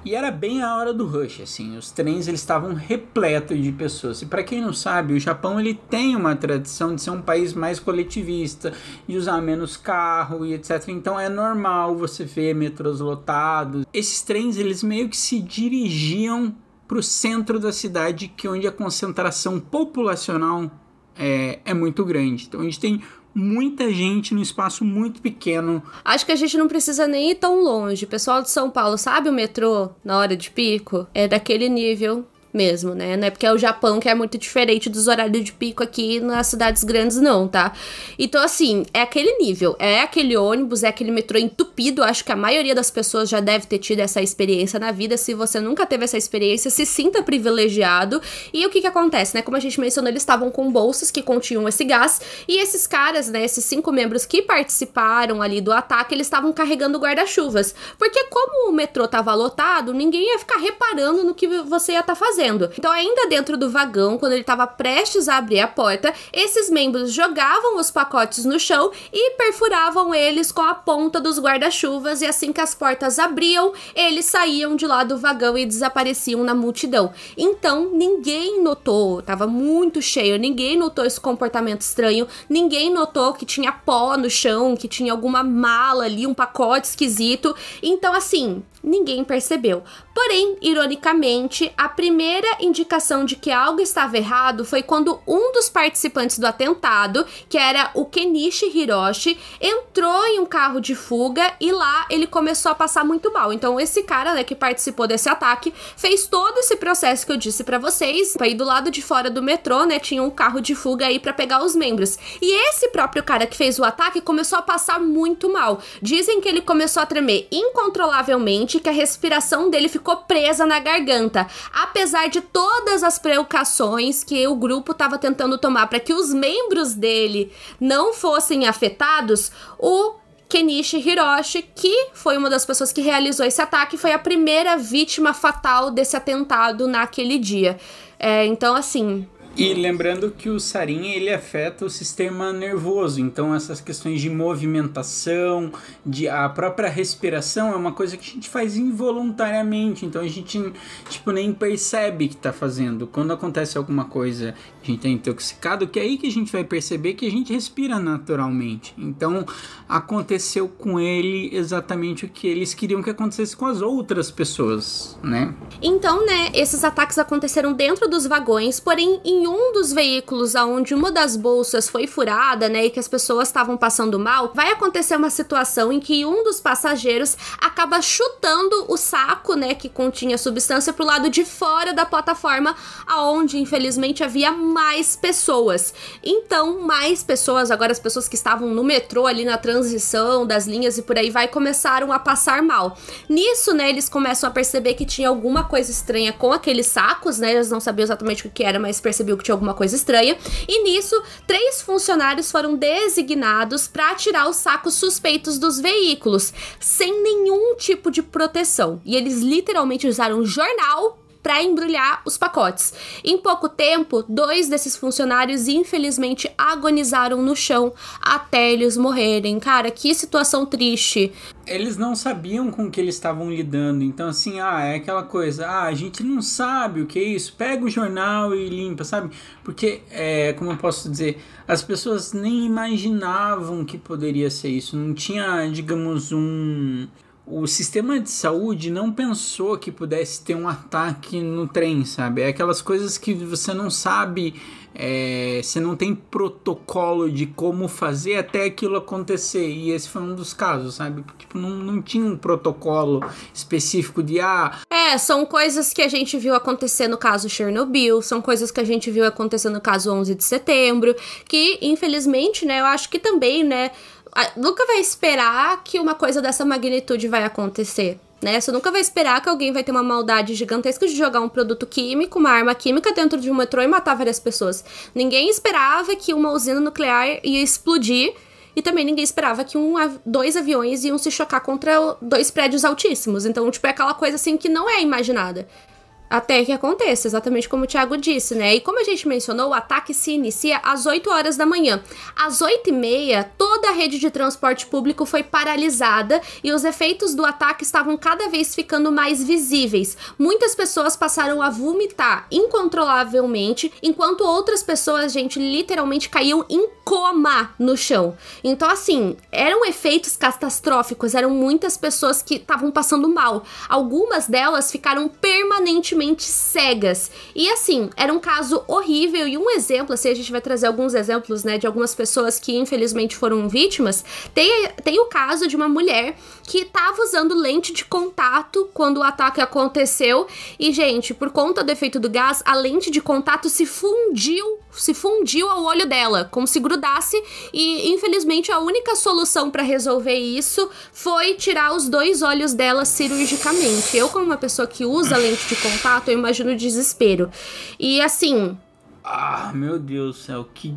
E era bem a hora do rush, assim, os trens eles estavam repletos de pessoas. E para quem não sabe, o Japão ele tem uma tradição de ser um país mais coletivista, de usar menos carro e etc. Então é normal você ver metrôs lotados. Esses trens eles meio que se dirigiam para o centro da cidade, que é onde a concentração populacional é muito grande. Então a gente tem muita gente num espaço muito pequeno. Acho que a gente não precisa nem ir tão longe. O pessoal de São Paulo sabe o metrô na hora de pico? É daquele nível mesmo, né? Não é porque é o Japão que é muito diferente dos horários de pico aqui nas cidades grandes, não, tá? Então, assim, é aquele nível. É aquele ônibus, é aquele metrô entupido. Acho que a maioria das pessoas já deve ter tido essa experiência na vida. Se você nunca teve essa experiência, se sinta privilegiado. E o que acontece, né? Como a gente mencionou, eles estavam com bolsas que continham esse gás. E esses caras, né? Esses 5 membros que participaram ali do ataque, eles estavam carregando guarda-chuvas. Porque como o metrô tava lotado, ninguém ia ficar reparando no que você ia estar fazendo. Então, ainda dentro do vagão, quando ele estava prestes a abrir a porta, esses membros jogavam os pacotes no chão e perfuravam eles com a ponta dos guarda-chuvas, e assim que as portas abriam, eles saíam de lá do vagão e desapareciam na multidão. Então, ninguém notou, estava muito cheio, ninguém notou esse comportamento estranho, ninguém notou que tinha pó no chão, que tinha alguma mala ali, um pacote esquisito. Então, assim, ninguém percebeu. Porém, ironicamente, a primeira indicação de que algo estava errado foi quando um dos participantes do atentado, que era o Kenichi Hiroshi, entrou em um carro de fuga e lá ele começou a passar muito mal. Então esse cara, né, que participou desse ataque, fez todo esse processo que eu disse pra vocês. Aí do lado de fora do metrô, né, tinha um carro de fuga aí pra pegar os membros. E esse próprio cara que fez o ataque começou a passar muito mal. Dizem que ele começou a tremer incontrolavelmente, que a respiração dele ficou presa na garganta. Apesar de todas as precauções que o grupo estava tentando tomar para que os membros dele não fossem afetados, o Kenichi Hiroshi, que foi uma das pessoas que realizou esse ataque, foi a primeira vítima fatal desse atentado naquele dia. Então, assim... E lembrando que o sarin, ele afeta o sistema nervoso, então essas questões de movimentação, a própria respiração é uma coisa que a gente faz involuntariamente, então a gente, tipo, nem percebe que tá fazendo. Quando acontece alguma coisa, a gente tá intoxicado, que é aí que a gente vai perceber que a gente respira naturalmente. Então, aconteceu com ele exatamente o que eles queriam que acontecesse com as outras pessoas, né? Então, né, esses ataques aconteceram dentro dos vagões, porém, em um dos veículos onde uma das bolsas foi furada, né, e que as pessoas estavam passando mal, vai acontecer uma situação em que um dos passageiros acaba chutando o saco, né, que continha substância pro lado de fora da plataforma, aonde, infelizmente, havia mais pessoas. Então, mais pessoas, agora as pessoas que estavam no metrô ali na transição das linhas e por aí vai, começaram a passar mal. Nisso, né, eles começam a perceber que tinha alguma coisa estranha com aqueles sacos, né, eles não sabiam exatamente o que era, mas percebiam que tinha alguma coisa estranha, e nisso 3 funcionários foram designados para tirar os sacos suspeitos dos veículos, sem nenhum tipo de proteção, e eles literalmente usaram jornal para embrulhar os pacotes. Em pouco tempo, 2 desses funcionários infelizmente agonizaram no chão até eles morrerem. Cara, que situação triste. Eles não sabiam com o que eles estavam lidando, então assim, é aquela coisa, a gente não sabe o que é isso, pega o jornal e limpa, sabe? Porque, como eu posso dizer, as pessoas nem imaginavam que poderia ser isso, não tinha, digamos, um o sistema de saúde não pensou que pudesse ter um ataque no trem, sabe? É aquelas coisas que você não sabe, você não tem protocolo de como fazer até aquilo acontecer. E esse foi um dos casos, sabe? Tipo, não tinha um protocolo específico de... são coisas que a gente viu acontecer no caso Chernobyl, são coisas que a gente viu acontecer no caso 11 de setembro, que infelizmente, né, eu acho que também, né, nunca vai esperar que uma coisa dessa magnitude vai acontecer, né? Você nunca vai esperar que alguém vai ter uma maldade gigantesca de jogar um produto químico, uma arma química dentro de um metrô e matar várias pessoas. Ninguém esperava que uma usina nuclear ia explodir e também ninguém esperava que 2 aviões iam se chocar contra 2 prédios altíssimos. Então, tipo, é aquela coisa assim que não é imaginada. Até que aconteça, exatamente como o Thiago disse, né? E como a gente mencionou, o ataque se inicia às 8 horas da manhã. Às 8h30, toda a rede de transporte público foi paralisada e os efeitos do ataque estavam cada vez ficando mais visíveis. Muitas pessoas passaram a vomitar incontrolavelmente, enquanto outras pessoas, gente, literalmente caíam em coma no chão. Então, assim, eram efeitos catastróficos, eram muitas pessoas que estavam passando mal. Algumas delas ficaram permanentemente cegas. E assim, era um caso horrível e um exemplo, assim, a gente vai trazer alguns exemplos, né, de algumas pessoas que infelizmente foram vítimas. Tem o caso de uma mulher que tava usando lente de contato quando o ataque aconteceu e, gente, por conta do efeito do gás, a lente de contato se fundiu ao olho dela, como se grudasse, e infelizmente a única solução para resolver isso foi tirar os 2 olhos dela cirurgicamente. Eu, como uma pessoa que usa lente de contato, eu imagino o desespero. E assim... meu Deus do céu, que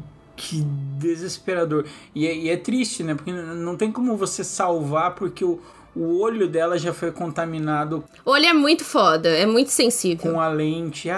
desesperador. E é triste, né? Porque não tem como você salvar, porque o olho dela já foi contaminado. O olho é muito foda, é muito sensível. Com a lente,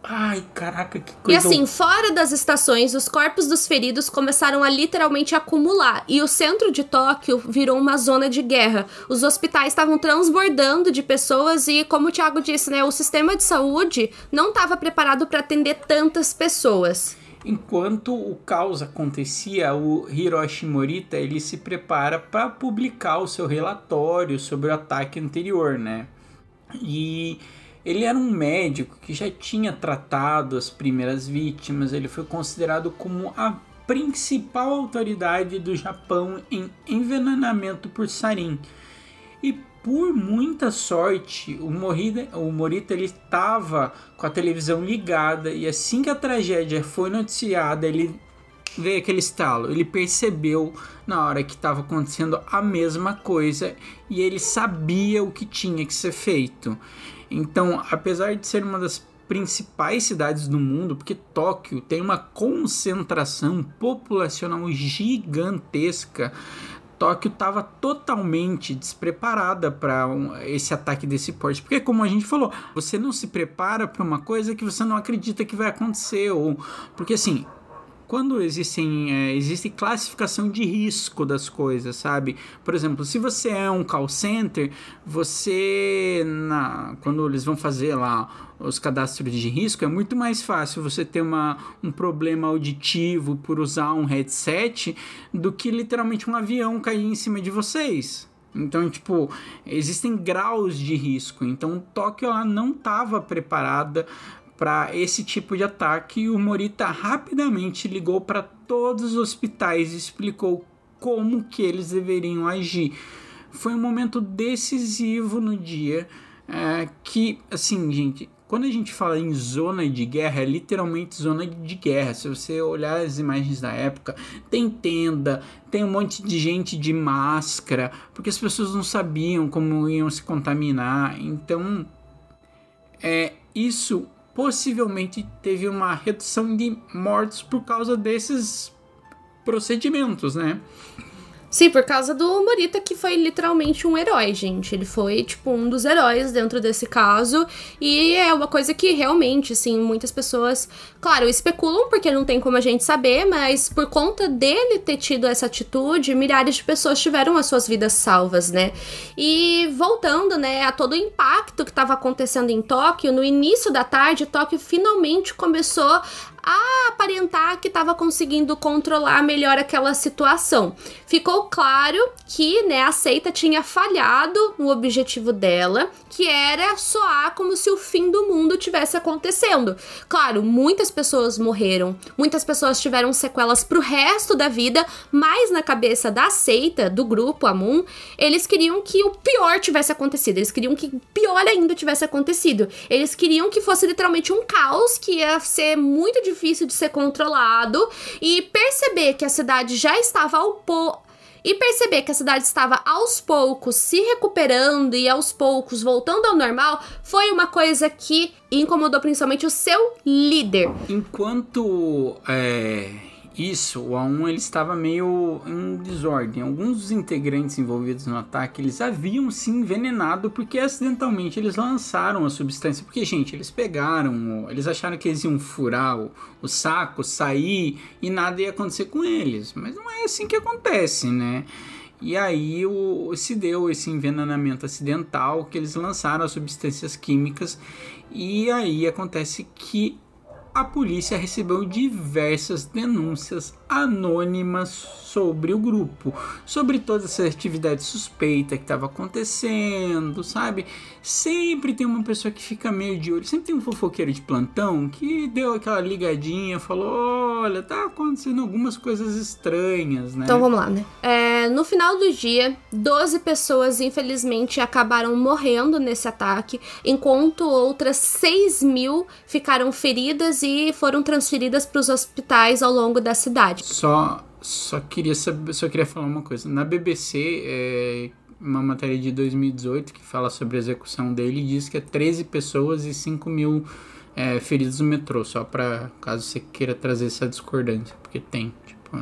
Ai, caraca, que coisa... E assim, fora das estações, os corpos dos feridos começaram a literalmente acumular. E o centro de Tóquio virou uma zona de guerra. Os hospitais estavam transbordando de pessoas e, como o Thiago disse, né, o sistema de saúde não estava preparado para atender tantas pessoas. Enquanto o caos acontecia, o Hiroshi Morita, ele se prepara para publicar o seu relatório sobre o ataque anterior, né? E... ele era um médico que já tinha tratado as primeiras vítimas, ele foi considerado como a principal autoridade do Japão em envenenamento por sarin. E por muita sorte, o Morita ele estava com a televisão ligada e assim que a tragédia foi noticiada, ele veio aquele estalo, ele percebeu na hora que estava acontecendo a mesma coisa e ele sabia o que tinha que ser feito. Então, apesar de ser uma das principais cidades do mundo, porque Tóquio tem uma concentração populacional gigantesca, Tóquio estava totalmente despreparada para esse ataque desse porte. Porque, como a gente falou, você não se prepara para uma coisa que você não acredita que vai acontecer. Porque, assim... quando existe classificação de risco das coisas, sabe? Por exemplo, se você é um call center, quando eles vão fazer lá os cadastros de risco, é muito mais fácil você ter um problema auditivo por usar um headset do que literalmente um avião cair em cima de vocês. Então, tipo, existem graus de risco. Então, Tóquio ela não estava preparada para esse tipo de ataque e o Morita rapidamente ligou para todos os hospitais e explicou como que eles deveriam agir. Foi um momento decisivo no dia que, assim, gente, quando a gente fala em zona de guerra, é literalmente zona de guerra. Se você olhar as imagens da época, tem tenda, tem um monte de gente de máscara, porque as pessoas não sabiam como iam se contaminar. Então, isso possivelmente teve uma redução de mortes por causa desses procedimentos, né? Sim, por causa do Morita, que foi literalmente um herói, gente. Ele foi, tipo, um dos heróis dentro desse caso. E é uma coisa que realmente, assim, muitas pessoas, claro, especulam, porque não tem como a gente saber, mas por conta dele ter tido essa atitude, milhares de pessoas tiveram as suas vidas salvas, né? E voltando, né, a todo o impacto que estava acontecendo em Tóquio, no início da tarde, Tóquio finalmente começou a aparentar que estava conseguindo controlar melhor aquela situação. Ficou claro que, né, a seita tinha falhado no objetivo dela, que era soar como se o fim do mundo tivesse acontecendo. Claro, muitas pessoas morreram, muitas pessoas tiveram sequelas pro resto da vida, mas na cabeça da seita, do grupo Amun, eles queriam que o pior tivesse acontecido, eles queriam que pior ainda tivesse acontecido. Eles queriam que fosse literalmente um caos, que ia ser muito difícil de ser controlado, e perceber que a cidade já estava aos poucos se recuperando e aos poucos voltando ao normal, foi uma coisa que incomodou principalmente o seu líder. Enquanto isso, o A1 ele estava meio em desordem. Alguns dos integrantes envolvidos no ataque, eles haviam se envenenado porque acidentalmente eles lançaram a substância. Porque, gente, eles pegaram, eles acharam que eles iam furar o saco, sair e nada ia acontecer com eles. Mas não é assim que acontece, né? E aí se deu esse envenenamento acidental, que eles lançaram as substâncias químicas. E aí acontece que a polícia recebeu diversas denúncias anônimas sobre o grupo, sobre toda essa atividade suspeita que estava acontecendo, sabe? Sempre tem uma pessoa que fica meio de olho, sempre tem um fofoqueiro de plantão que deu aquela ligadinha, falou, olha, tá acontecendo algumas coisas estranhas, né? Então vamos lá, né? No final do dia, 12 pessoas infelizmente acabaram morrendo nesse ataque, enquanto outras 6.000 ficaram feridas e foram transferidas para os hospitais ao longo da cidade. Só queria falar uma coisa. Na BBC, uma matéria de 2018 que fala sobre a execução dele, diz que é 13 pessoas e 5.000 feridos no metrô, só para caso você queira trazer essa discordância, porque tem. Tipo,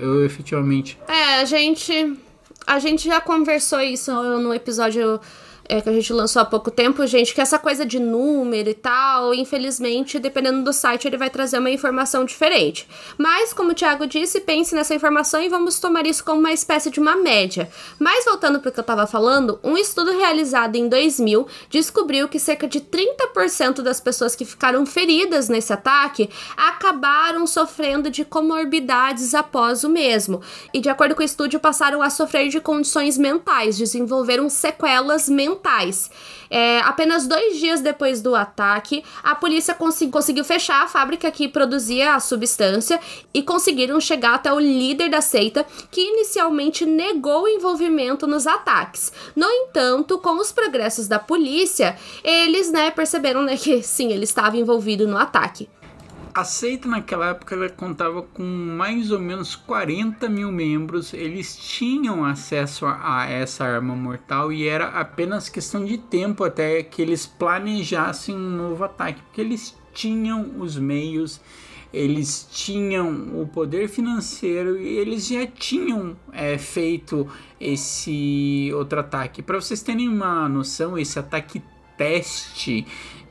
eu efetivamente... A gente já conversou isso no episódio que a gente lançou há pouco tempo, gente, que essa coisa de número e tal, infelizmente, dependendo do site, ele vai trazer uma informação diferente. Mas, como o Thiago disse, pense nessa informação e vamos tomar isso como uma espécie de uma média. Mas, voltando para o que eu estava falando, um estudo realizado em 2000 descobriu que cerca de 30% das pessoas que ficaram feridas nesse ataque acabaram sofrendo de comorbidades após o mesmo. E, de acordo com o estudo, passaram a sofrer de condições mentais, desenvolveram sequelas mentais. Apenas 2 dias depois do ataque, a polícia conseguiu fechar a fábrica que produzia a substância e conseguiram chegar até o líder da seita, que inicialmente negou o envolvimento nos ataques. No entanto, com os progressos da polícia, eles perceberam que sim, ele estava envolvido no ataque. A seita naquela época ela contava com mais ou menos 40.000 membros, eles tinham acesso a essa arma mortal e era apenas questão de tempo até que eles planejassem um novo ataque, porque eles tinham os meios, eles tinham o poder financeiro e eles já tinham feito esse outro ataque. Para vocês terem uma noção, esse ataque teste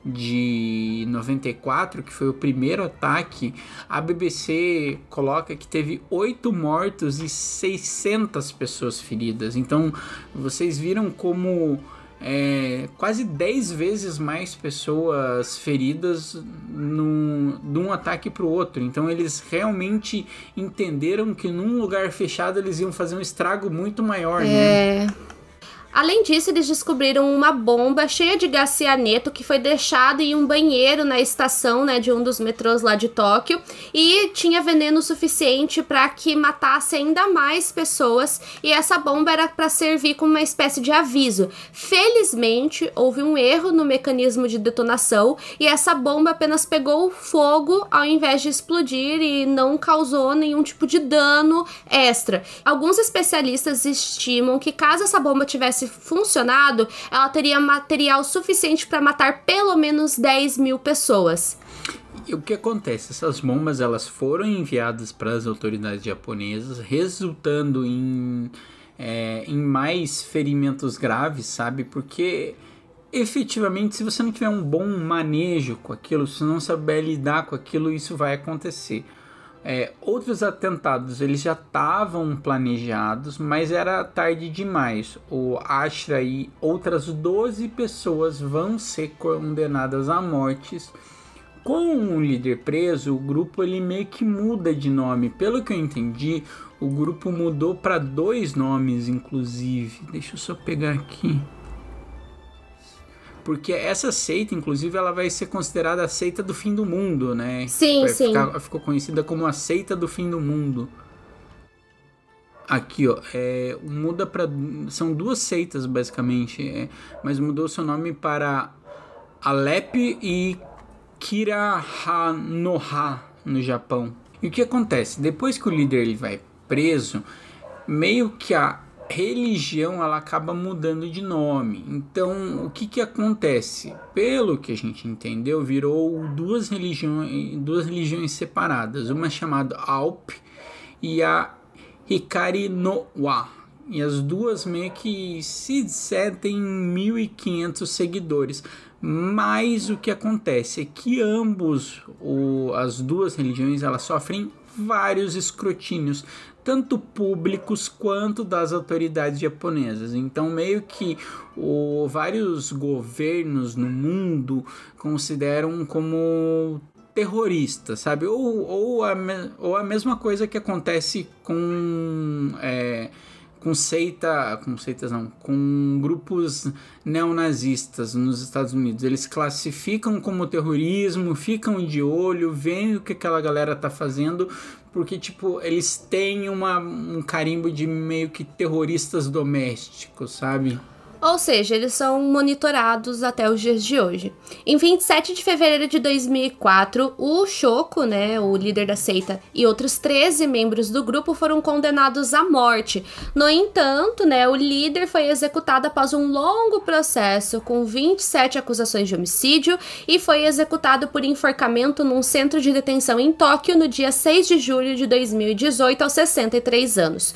de 94, que foi o primeiro ataque, a BBC coloca que teve 8 mortos e 600 pessoas feridas. Então vocês viram como quase 10 vezes mais pessoas feridas de um ataque para o outro. Então eles realmente entenderam que num lugar fechado eles iam fazer um estrago muito maior, né? Além disso, eles descobriram uma bomba cheia de gás cianeto que foi deixada em um banheiro na estação, de um dos metrôs lá de Tóquio, e tinha veneno suficiente para que matasse ainda mais pessoas, e essa bomba era para servir como uma espécie de aviso. Felizmente, houve um erro no mecanismo de detonação e essa bomba apenas pegou fogo ao invés de explodir e não causou nenhum tipo de dano extra. Alguns especialistas estimam que caso essa bomba tivesse funcionado, ela teria material suficiente para matar pelo menos 10.000 pessoas. E o que acontece? Essas bombas elas foram enviadas para as autoridades japonesas, resultando em mais ferimentos graves, sabe? Porque efetivamente, se você não tiver um bom manejo com aquilo, se não souber lidar com aquilo, isso vai acontecer. Outros atentados eles já estavam planejados, mas era tarde demais. O Ashra e outras 12 pessoas vão ser condenadas à morte Com o líder preso, o grupo ele meio que muda de nome. Pelo que eu entendi, o grupo mudou para 2 nomes, inclusive. Deixa eu só pegar aqui. Porque essa seita, inclusive, ela vai ser considerada a seita do fim do mundo, né? Sim, sim. Ficou conhecida como a seita do fim do mundo. Aqui, ó, muda para... São 2 seitas, basicamente, mas mudou seu nome para Alep e Kirahanoha, no Japão. E o que acontece? Depois que o líder ele vai preso, meio que a religião ela acaba mudando de nome. Então, o que acontece? Pelo que a gente entendeu, virou 2 religiões separadas. Uma chamada Alp e a Hikari no Wa. E as 2 meio que se disser tem 1.500 seguidores. Mas o que acontece é que as 2 religiões elas sofrem vários escrutínios, tanto públicos quanto das autoridades japonesas. Então meio que vários governos no mundo consideram como terroristas, sabe? Ou a mesma coisa que acontece com grupos neonazistas nos Estados Unidos. Eles classificam como terrorismo, ficam de olho, veem o que aquela galera tá fazendo, porque, tipo, eles têm um carimbo de meio que terroristas domésticos, sabe? Ou seja, eles são monitorados até os dias de hoje. Em 27 de fevereiro de 2004, o Shoko, né, o líder da seita, e outros 13 membros do grupo foram condenados à morte. No entanto, né, o líder foi executado após um longo processo com 27 acusações de homicídio e foi executado por enforcamento num centro de detenção em Tóquio no dia 6 de julho de 2018, aos 63 anos.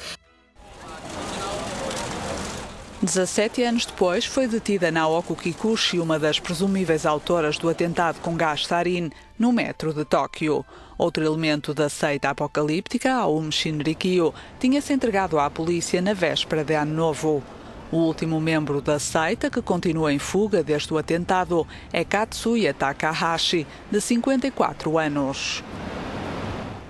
17 anos depois, foi detida Naoko Kikuchi, uma das presumíveis autoras do atentado com gás sarin no metro de Tóquio. Outro elemento da seita apocalíptica, Aum Shinrikyo, tinha-se entregado à polícia na véspera de Ano Novo. O último membro da seita, que continua em fuga desde o atentado, é Katsuya Takahashi, de 54 anos.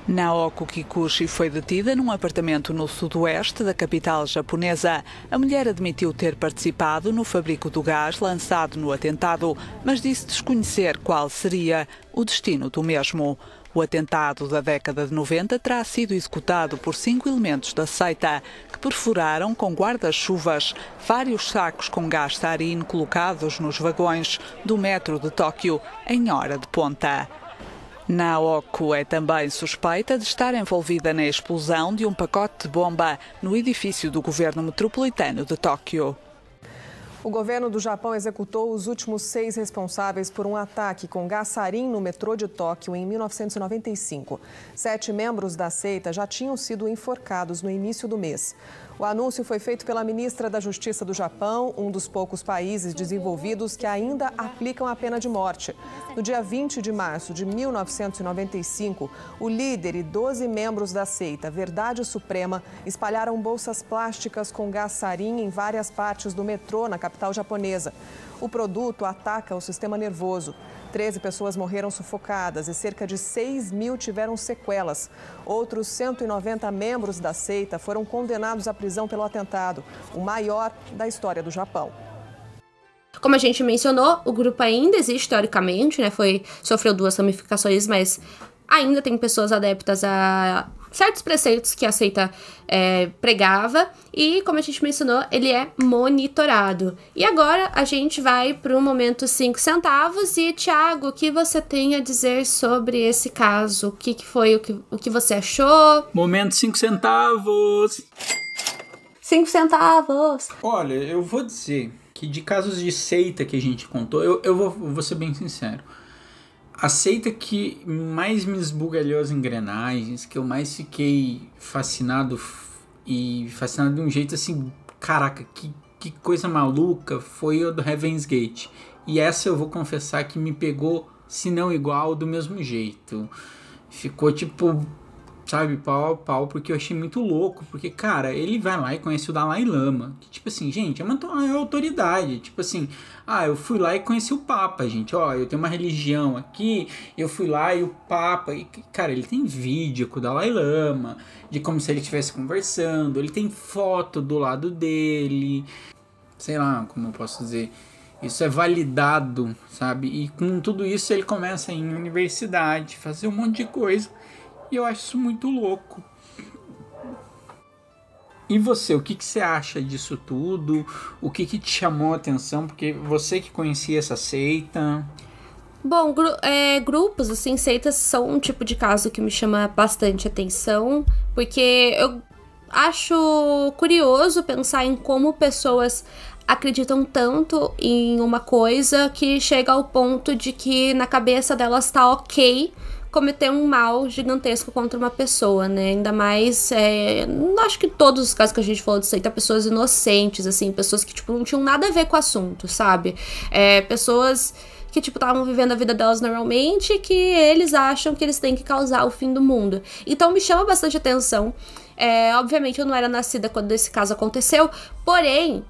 Naoko Kikuchi foi detida num apartamento no sudoeste da capital japonesa. A mulher admitiu ter participado no fabrico do gás lançado no atentado, mas disse desconhecer qual seria o destino do mesmo. O atentado da década de 90 terá sido executado por 5 elementos da seita, que perfuraram com guarda-chuvas vários sacos com gás sarin colocados nos vagões do metro de Tóquio em hora de ponta. Naoko é também suspeita de estar envolvida na explosão de um pacote de bomba no edifício do governo metropolitano de Tóquio. O governo do Japão executou os últimos 6 responsáveis por um ataque com gás sarin no metrô de Tóquio em 1995. 7 membros da seita já tinham sido enforcados no início do mês. O anúncio foi feito pela ministra da Justiça do Japão, um dos poucos países desenvolvidos que ainda aplicam a pena de morte. No dia 20 de março de 1995, o líder e 12 membros da seita Verdade Suprema espalharam bolsas plásticas com gás sarin em várias partes do metrô na capital japonesa. O produto ataca o sistema nervoso. 13 pessoas morreram sufocadas e cerca de 6.000 tiveram sequelas. Outros 190 membros da seita foram condenados à prisão pelo atentado, o maior da história do Japão. Como a gente mencionou, o grupo ainda existe teoricamente, né? Sofreu 2 ramificações, mas ainda tem pessoas adeptas a certos preceitos que a seita pregava. E, como a gente mencionou, ele é monitorado. E agora a gente vai para o momento 5 centavos. E, Thiago, o que você tem a dizer sobre esse caso? O que foi, o que você achou? Momento 5 centavos! 5 centavos! Olha, eu vou dizer que de casos de seita que a gente contou, eu vou ser bem sincero. A seita que mais me esbugalhou as engrenagens, que eu mais fiquei fascinado de um jeito assim, caraca, que coisa maluca, foi o do Heaven's Gate. E essa eu vou confessar que me pegou, se não igual, do mesmo jeito. Ficou tipo, sabe, pau a pau, porque eu achei muito louco, porque, cara, ele vai lá e conhece o Dalai Lama, que, tipo assim, gente, é uma autoridade, tipo assim, eu fui lá e conheci o Papa, gente, ó, eu tenho uma religião aqui, eu fui lá e o Papa, e, cara, ele tem vídeo com o Dalai Lama, de como se ele estivesse conversando, ele tem foto do lado dele, sei lá, como eu posso dizer, isso é validado, sabe, e com tudo isso ele começa a ir em universidade, fazer um monte de coisa, e eu acho isso muito louco. E você, o que você acha disso tudo? O que te chamou a atenção? Porque você que conhecia essa seita... Bom, grupos, assim, seitas são um tipo de caso que me chama bastante atenção, porque eu acho curioso pensar em como pessoas acreditam tanto em uma coisa que chega ao ponto de que na cabeça delas tá ok cometer um mal gigantesco contra uma pessoa, né? Ainda mais, acho que todos os casos que a gente falou de seita, pessoas inocentes, assim, pessoas que, tipo, não tinham nada a ver com o assunto, sabe? Pessoas que, tipo, estavam vivendo a vida delas normalmente, que eles acham que eles têm que causar o fim do mundo. Então me chama bastante atenção. Obviamente eu não era nascida quando esse caso aconteceu, porém,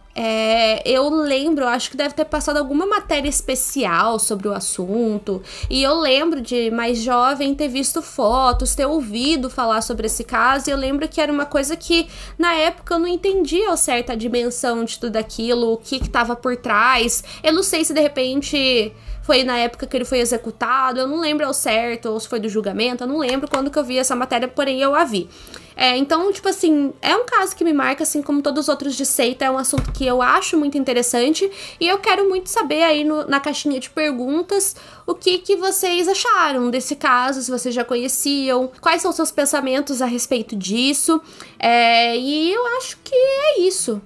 eu lembro, acho que deve ter passado alguma matéria especial sobre o assunto, e eu lembro de mais jovem ter visto fotos, ter ouvido falar sobre esse caso, e eu lembro que era uma coisa que na época eu não entendia ao certo a dimensão de tudo aquilo, o que estava por trás. Eu não sei se de repente foi na época que ele foi executado, eu não lembro ao certo, ou se foi do julgamento, eu não lembro quando que eu vi essa matéria, porém eu a vi. Então, tipo assim, é um caso que me marca, assim como todos os outros de seita, é um assunto que eu acho muito interessante, e eu quero muito saber aí na caixinha de perguntas o que vocês acharam desse caso, se vocês já conheciam, quais são os seus pensamentos a respeito disso, e eu acho que é isso.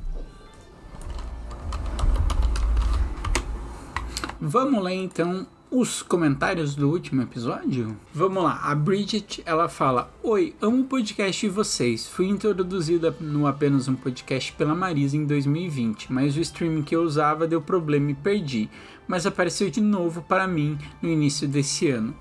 Vamos ler então os comentários do último episódio? Vamos lá, a Bridget, ela fala: Oi, amo o podcast de vocês. Fui introduzida no Apenas um Podcast pela Marisa em 2020, mas o streaming que eu usava deu problema e perdi, mas apareceu de novo para mim no início desse ano.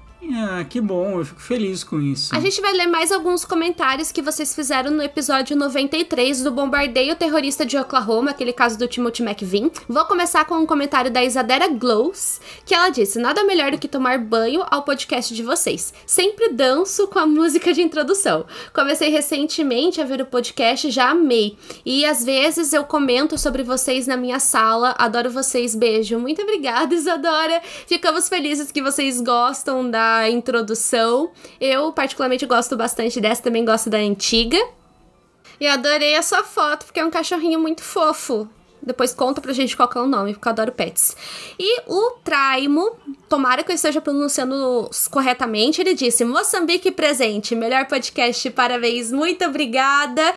Que bom, eu fico feliz com isso. A gente vai ler mais alguns comentários que vocês fizeram no episódio 93 do bombardeio terrorista de Oklahoma, aquele caso do Timothy McVeigh. Vou começar com um comentário da Isadora Glows, que ela disse: nada melhor do que tomar banho ao podcast de vocês. Sempre danço com a música de introdução. Comecei recentemente a ver o podcast, já amei. E às vezes eu comento sobre vocês na minha sala. Adoro vocês, beijo. Muito obrigada, Isadora. Ficamos felizes que vocês gostam da introdução. Eu particularmente gosto bastante dessa, também gosto da antiga. E adorei a sua foto, porque é um cachorrinho muito fofo. Depois conta pra gente qual que é o nome, porque eu adoro pets. E o Traimo, tomara que eu esteja pronunciando corretamente, ele disse: Moçambique presente, melhor podcast, parabéns, muito obrigada.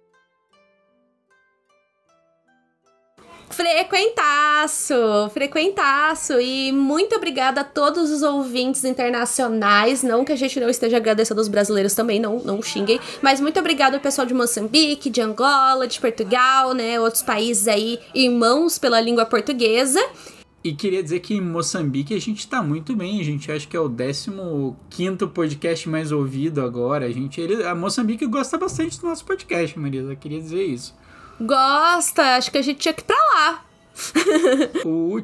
Frequentaço, e muito obrigada a todos os ouvintes internacionais, não que a gente não esteja agradecendo os brasileiros também, não xinguem, mas muito obrigado ao pessoal de Moçambique, de Angola, de Portugal, né, outros países aí, irmãos pela língua portuguesa. E queria dizer que em Moçambique a gente tá muito bem, a gente acha que é o 15º podcast mais ouvido agora, a Moçambique gosta bastante do nosso podcast, Marisa, queria dizer isso. Gosta, acho que a gente tinha que ir pra lá. O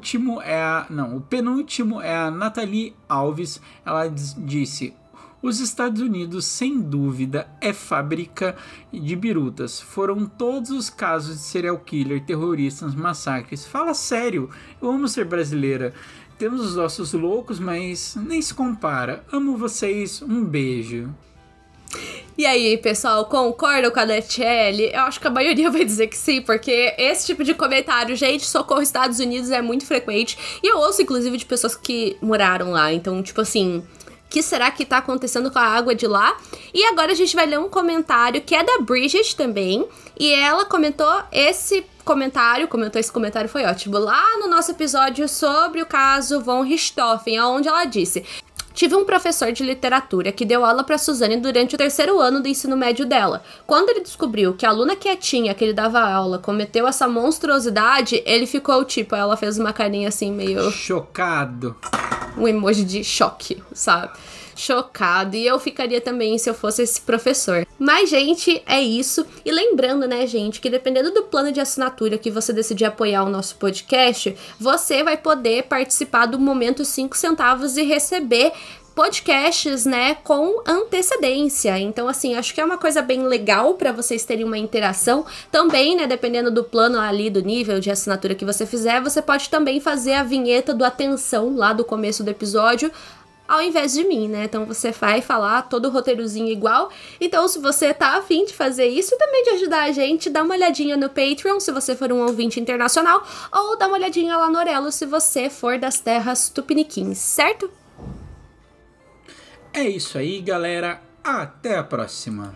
penúltimo é a Nathalie Alves. Ela disse: os Estados Unidos, sem dúvida, é fábrica de birutas. Foram todos os casos de serial killer, terroristas, massacres. Fala sério, eu amo ser brasileira. Temos os nossos loucos, mas nem se compara. Amo vocês, um beijo. E aí, pessoal, concordam com a Netiele? Eu acho que a maioria vai dizer que sim, porque esse tipo de comentário, gente, socorro Estados Unidos, é muito frequente. E eu ouço, inclusive, de pessoas que moraram lá. Então, tipo assim, o que será que tá acontecendo com a água de lá? E agora a gente vai ler um comentário que é da Bridget também. E ela comentou esse comentário, foi ótimo, lá no nosso episódio sobre o caso von Richthofen, onde ela disse: tive um professor de literatura que deu aula para Suzane durante o 3º ano do ensino médio dela. Quando ele descobriu que a aluna quietinha que ele dava aula cometeu essa monstruosidade, ele ficou tipo, ela fez uma carinha assim meio... chocado. Um emoji de choque, sabe? chocado. E eu ficaria também se eu fosse esse professor. Mas, gente, é isso. E lembrando, né, gente, que dependendo do plano de assinatura que você decidir apoiar o nosso podcast, você vai poder participar do Momento 5 Centavos e receber podcasts, né, com antecedência. Então, assim, acho que é uma coisa bem legal para vocês terem uma interação. Também, né, dependendo do plano ali, do nível de assinatura que você fizer, você pode também fazer a vinheta do Atenção lá do começo do episódio, ao invés de mim, né? Então você vai falar todo o roteirozinho igual. Então, se você tá afim de fazer isso e também de ajudar a gente, dá uma olhadinha no Patreon, se você for um ouvinte internacional, ou dá uma olhadinha lá no Orelo, se você for das terras tupiniquins, certo? É isso aí, galera. Até a próxima.